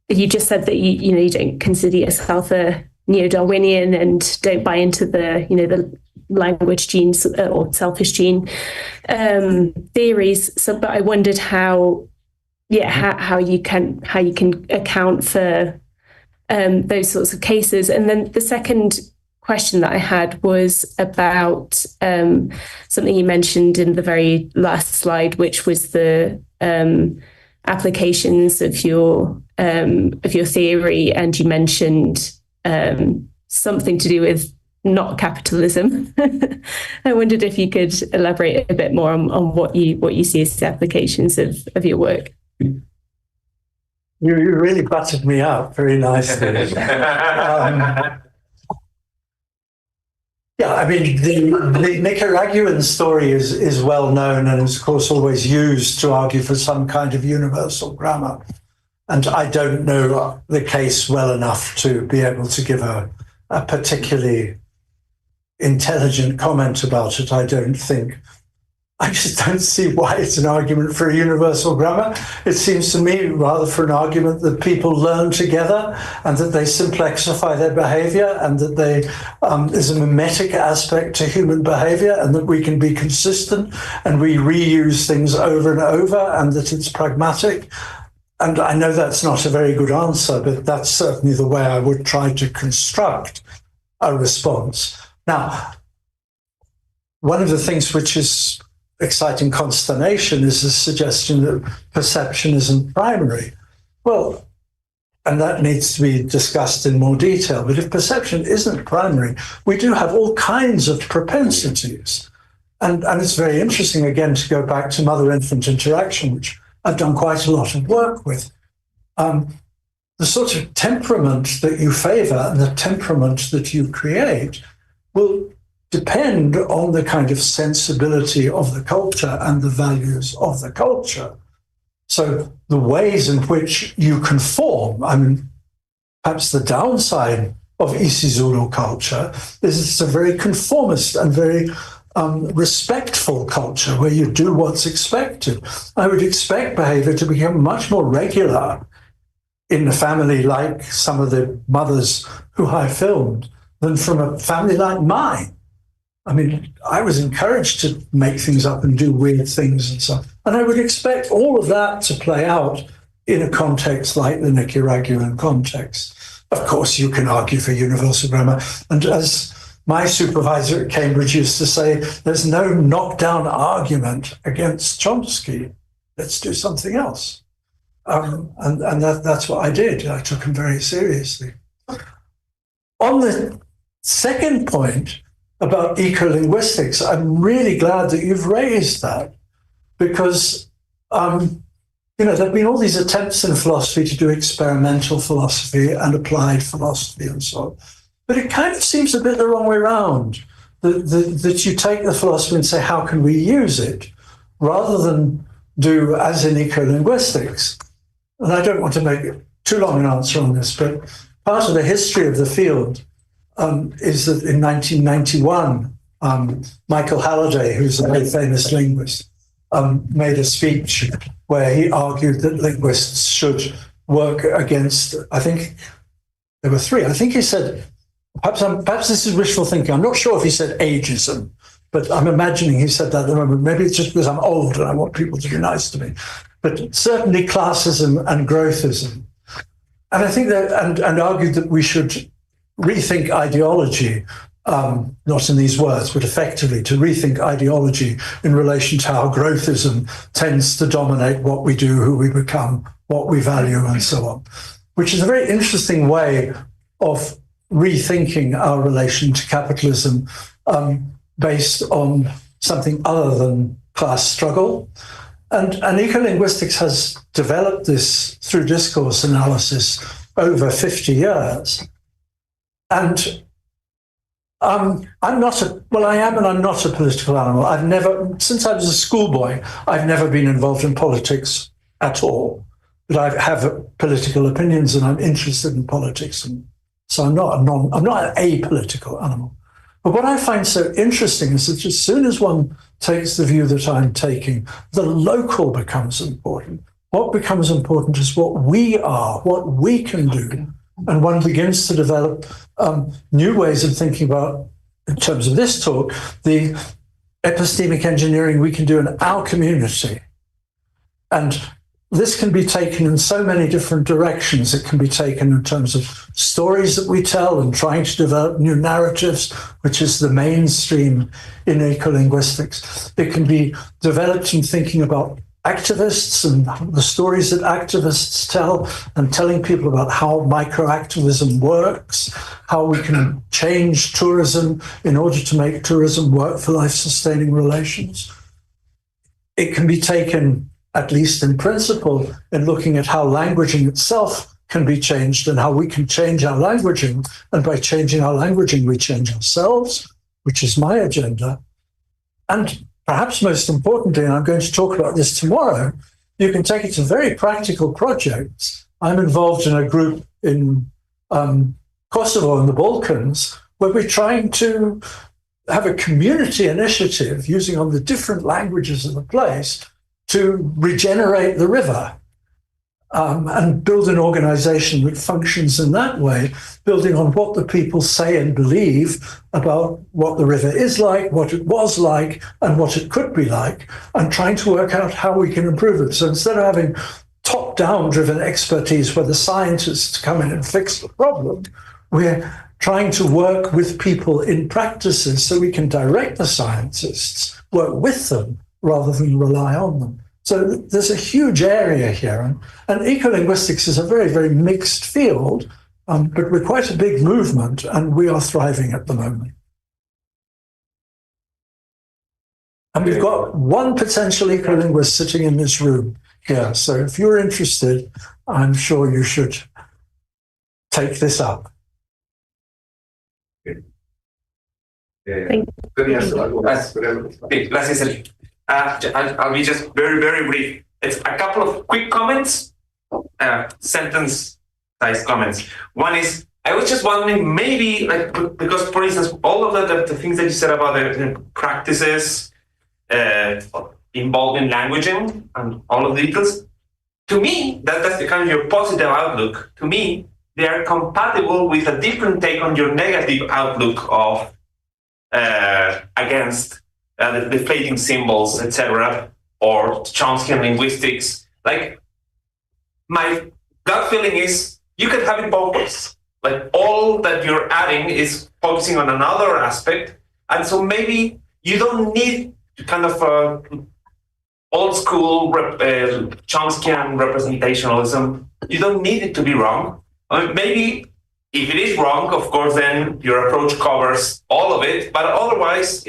you just said that you don't consider yourself a neo-Darwinian and don't buy into the language genes or selfish gene theories. So, but I wondered how you can account for those sorts of cases. And then the second question that I had was about something you mentioned in the very last slide, which was the applications of your theory, and you mentioned something to do with not capitalism. I wondered if you could elaborate a bit more on what you see as the applications of your work. You really buttered me up very nicely. Yeah, I mean, the Nicaraguan story is well known and is, of course, always used to argue for some kind of universal grammar. And I don't know the case well enough to be able to give a particularly intelligent comment about it, I don't think. I just don't see why it's an argument for a universal grammar. It seems to me rather for an argument that people learn together and that they simplexify their behavior and that there's a mimetic aspect to human behavior and that we can be consistent and we reuse things over and over and that it's pragmatic. And I know that's not a very good answer, but that's certainly the way I would try to construct a response. Now, one of the things which is exciting consternation is the suggestion that perception isn't primary. Well, and that needs to be discussed in more detail. But if perception isn't primary, we do have all kinds of propensities. And it's very interesting, again, to go back to mother-infant interaction, which I've done quite a lot of work with. The sort of temperament that you favor and the temperament that you create will depend on the kind of sensibility of the culture and the values of the culture. So the ways in which you conform, I mean, perhaps the downside of isiZulu culture is it's a very conformist and very respectful culture where you do what's expected. I would expect behavior to become much more regular in a family like some of the mothers who I filmed than from a family like mine. I mean, I was encouraged to make things up and do weird things and so on. And I would expect all of that to play out in a context like the Nicaraguan context. Of course, you can argue for universal grammar. And as my supervisor at Cambridge used to say, there's no knockdown argument against Chomsky. Let's do something else. And that's what I did. I took him very seriously. On the second point, about ecolinguistics, I'm really glad that you've raised that because, there have been all these attempts in philosophy to do experimental philosophy and applied philosophy and so on. But it kind of seems a bit the wrong way around, that you take the philosophy and say, how can we use it? Rather than do as in ecolinguistics. And I don't want to make too long an answer on this, but part of the history of the field is that in 1991, Michael Halliday, who's a very famous linguist, made a speech where he argued that linguists should work against, I think there were three. I think he said, perhaps this is wishful thinking. I'm not sure if he said ageism, but I'm imagining he said that at the moment. Maybe it's just because I'm old and I want people to be nice to me. But certainly classism and growthism. And I think that, and argued that we should rethink ideology, not in these words, but effectively to rethink ideology in relation to how growthism tends to dominate what we do, who we become, what we value, and so on, which is a very interesting way of rethinking our relation to capitalism based on something other than class struggle. And ecolinguistics has developed this through discourse analysis over 50 years. And I am and I'm not a political animal. I've never, since I was a schoolboy, I've never been involved in politics at all. But I have political opinions and I'm interested in politics. And so I'm not an apolitical animal. But what I find so interesting is that as soon as one takes the view that I'm taking, the local becomes important. What becomes important is what we are, what we can do. And one begins to develop new ways of thinking about, in terms of this talk, the epistemic engineering we can do in our community. And this can be taken in so many different directions. It can be taken in terms of stories that we tell and trying to develop new narratives, which is the mainstream in ecolinguistics. It can be developed in thinking about activists and the stories that activists tell and telling people about how microactivism works, how we can change tourism in order to make tourism work for life-sustaining relations. It can be taken at least in principle, in looking at how languaging itself can be changed and how we can change our languaging. And by changing our languaging, we change ourselves, which is my agenda. And perhaps most importantly, and I'm going to talk about this tomorrow, you can take it to very practical projects. I'm involved in a group in Kosovo and the Balkans, where we're trying to have a community initiative using on the different languages of the place to regenerate the river. And build an organization that functions in that way, building on what the people say and believe about what the river is like, what it was like, and what it could be like, and trying to work out how we can improve it. So instead of having top-down driven expertise where the scientists come in and fix the problem, we're trying to work with people in practices so we can direct the scientists, work with them, rather than rely on them. So there's a huge area here, and ecolinguistics is a very, very mixed field, but we're quite a big movement, and we are thriving at the moment. And we've got one potential ecolinguist sitting in this room here. So if you're interested, I'm sure you should take this up. Gracias, Sergio. I'll be just very, very brief. It's a couple of quick comments, sentence-sized comments. One is, I was just wondering, maybe, like, because, for instance, all of the things that you said about the practices involved in languaging and all of the details, to me, that's the kind of your positive outlook. To me, they are compatible with a different take on your negative outlook of against the fading symbols, etc., or Chomskyan linguistics. Like, my gut feeling is you can have it both ways. Like, all that you're adding is focusing on another aspect, and so maybe you don't need kind of old school Chomskyan representationalism. You don't need it to be wrong. I mean, maybe if it is wrong, of course, then your approach covers all of it, but otherwise,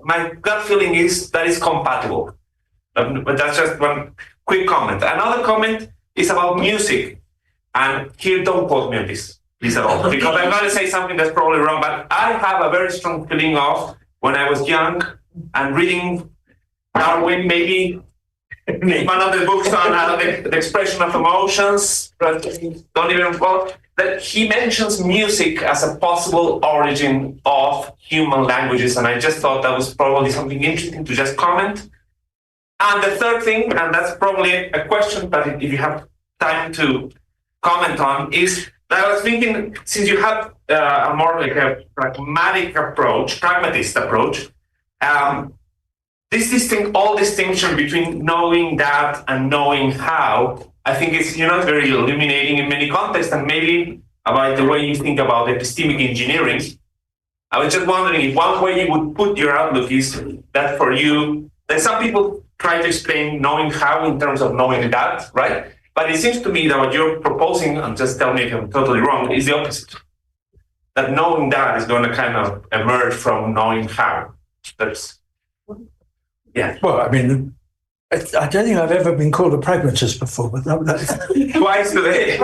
my gut feeling is that it's compatible. But that's just one quick comment. Another comment is about music. And here, don't quote me on this, please, at all, because I'm going to say something that's probably wrong, but I have a very strong feeling of when I was young and reading Darwin, maybe one of the books on the expression of emotions, but don't even quote, that he mentions music as a possible origin of human languages. And I just thought that was probably something interesting to just comment. And the third thing, and that's probably a question, but if you have time to comment on, is that I was thinking, since you have a more like a pragmatic approach, pragmatist approach, this distinction between knowing that and knowing how, I think it's very illuminating in many contexts, and maybe about the way you think about epistemic engineering. I was just wondering if one way you would put your outlook is that for you, that some people try to explain knowing how in terms of knowing that, right? But it seems to me that what you're proposing, and just tell me if I'm totally wrong, is the opposite. That knowing that is going to kind of emerge from knowing how. That's, yeah. Well, I mean, I don't think I've ever been called a pragmatist before, but twice today.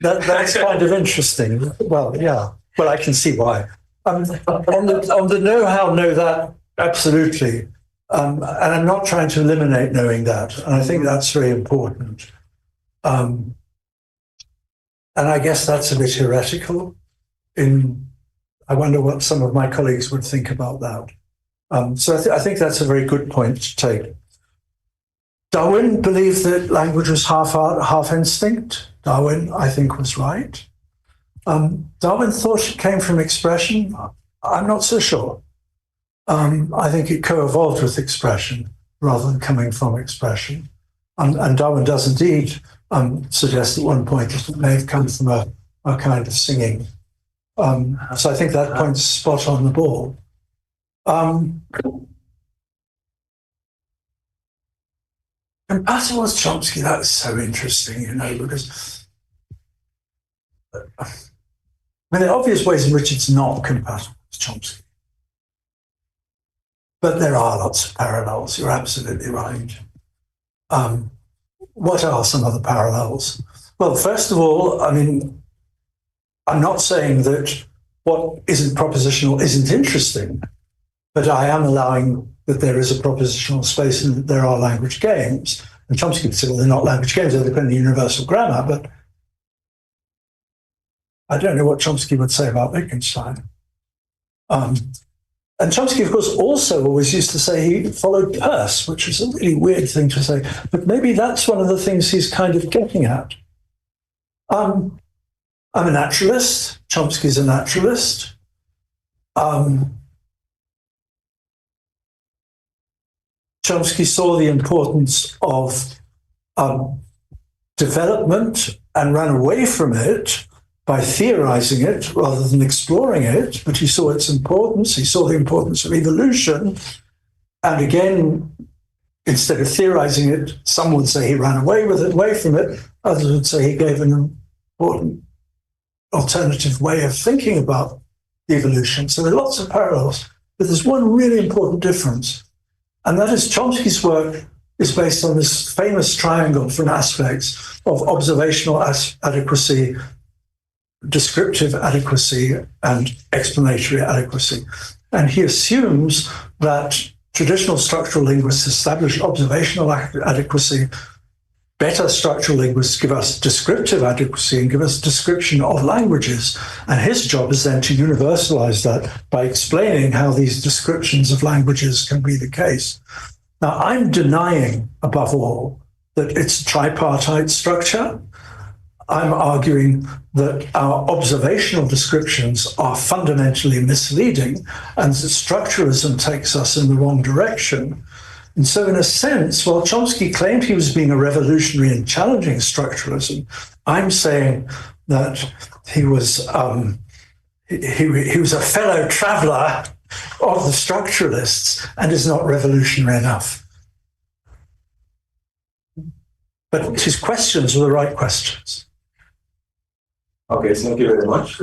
That's kind of interesting. Well, yeah. Well, I can see why. On the know-how, know that, absolutely. And I'm not trying to eliminate knowing that. And I think that's very important. And I guess that's a bit heretical. I wonder what some of my colleagues would think about that. So I think that's a very good point to take. Darwin believed that language was half art, half instinct. Darwin, I think, was right. Darwin thought it came from expression. I'm not so sure. I think it co-evolved with expression rather than coming from expression. And Darwin does indeed suggest at one point that it may have come from a kind of singing. So I think that point's spot on the ball. Compatible with Chomsky, that's so interesting, because there are obvious ways in which it's not compatible with Chomsky. But there are lots of parallels, you're absolutely right. What are some of the parallels? Well, first of all, I mean, I'm not saying that what isn't propositional isn't interesting, but I am allowing that there is a propositional space and that there are language games. And Chomsky would say, well, they're not language games, they're dependent on universal grammar, but I don't know what Chomsky would say about Wittgenstein. And Chomsky, of course, also always used to say he followed Peirce, which is a really weird thing to say, but maybe that's one of the things he's kind of getting at. I'm a naturalist. Chomsky's a naturalist. Chomsky saw the importance of development and ran away from it by theorizing it rather than exploring it, but he saw its importance. He saw the importance of evolution. And again, instead of theorizing it, some would say he ran away from it. Others would say he gave an important alternative way of thinking about evolution. So there are lots of parallels, but there's one really important difference. And that is Chomsky's work is based on this famous triangle from aspects of observational adequacy, descriptive adequacy, and explanatory adequacy. And he assumes that traditional structural linguists establish observational adequacy, better structural linguists give us descriptive adequacy and give us description of languages. And his job is then to universalize that by explaining how these descriptions of languages can be the case. Now, I'm denying, above all, that it's a tripartite structure. I'm arguing that our observational descriptions are fundamentally misleading and that structuralism takes us in the wrong direction. And so, in a sense, while Chomsky claimed he was being a revolutionary and challenging structuralism, I'm saying that he was a fellow traveler of the structuralists and is not revolutionary enough. But his questions were the right questions. Okay, thank you very much.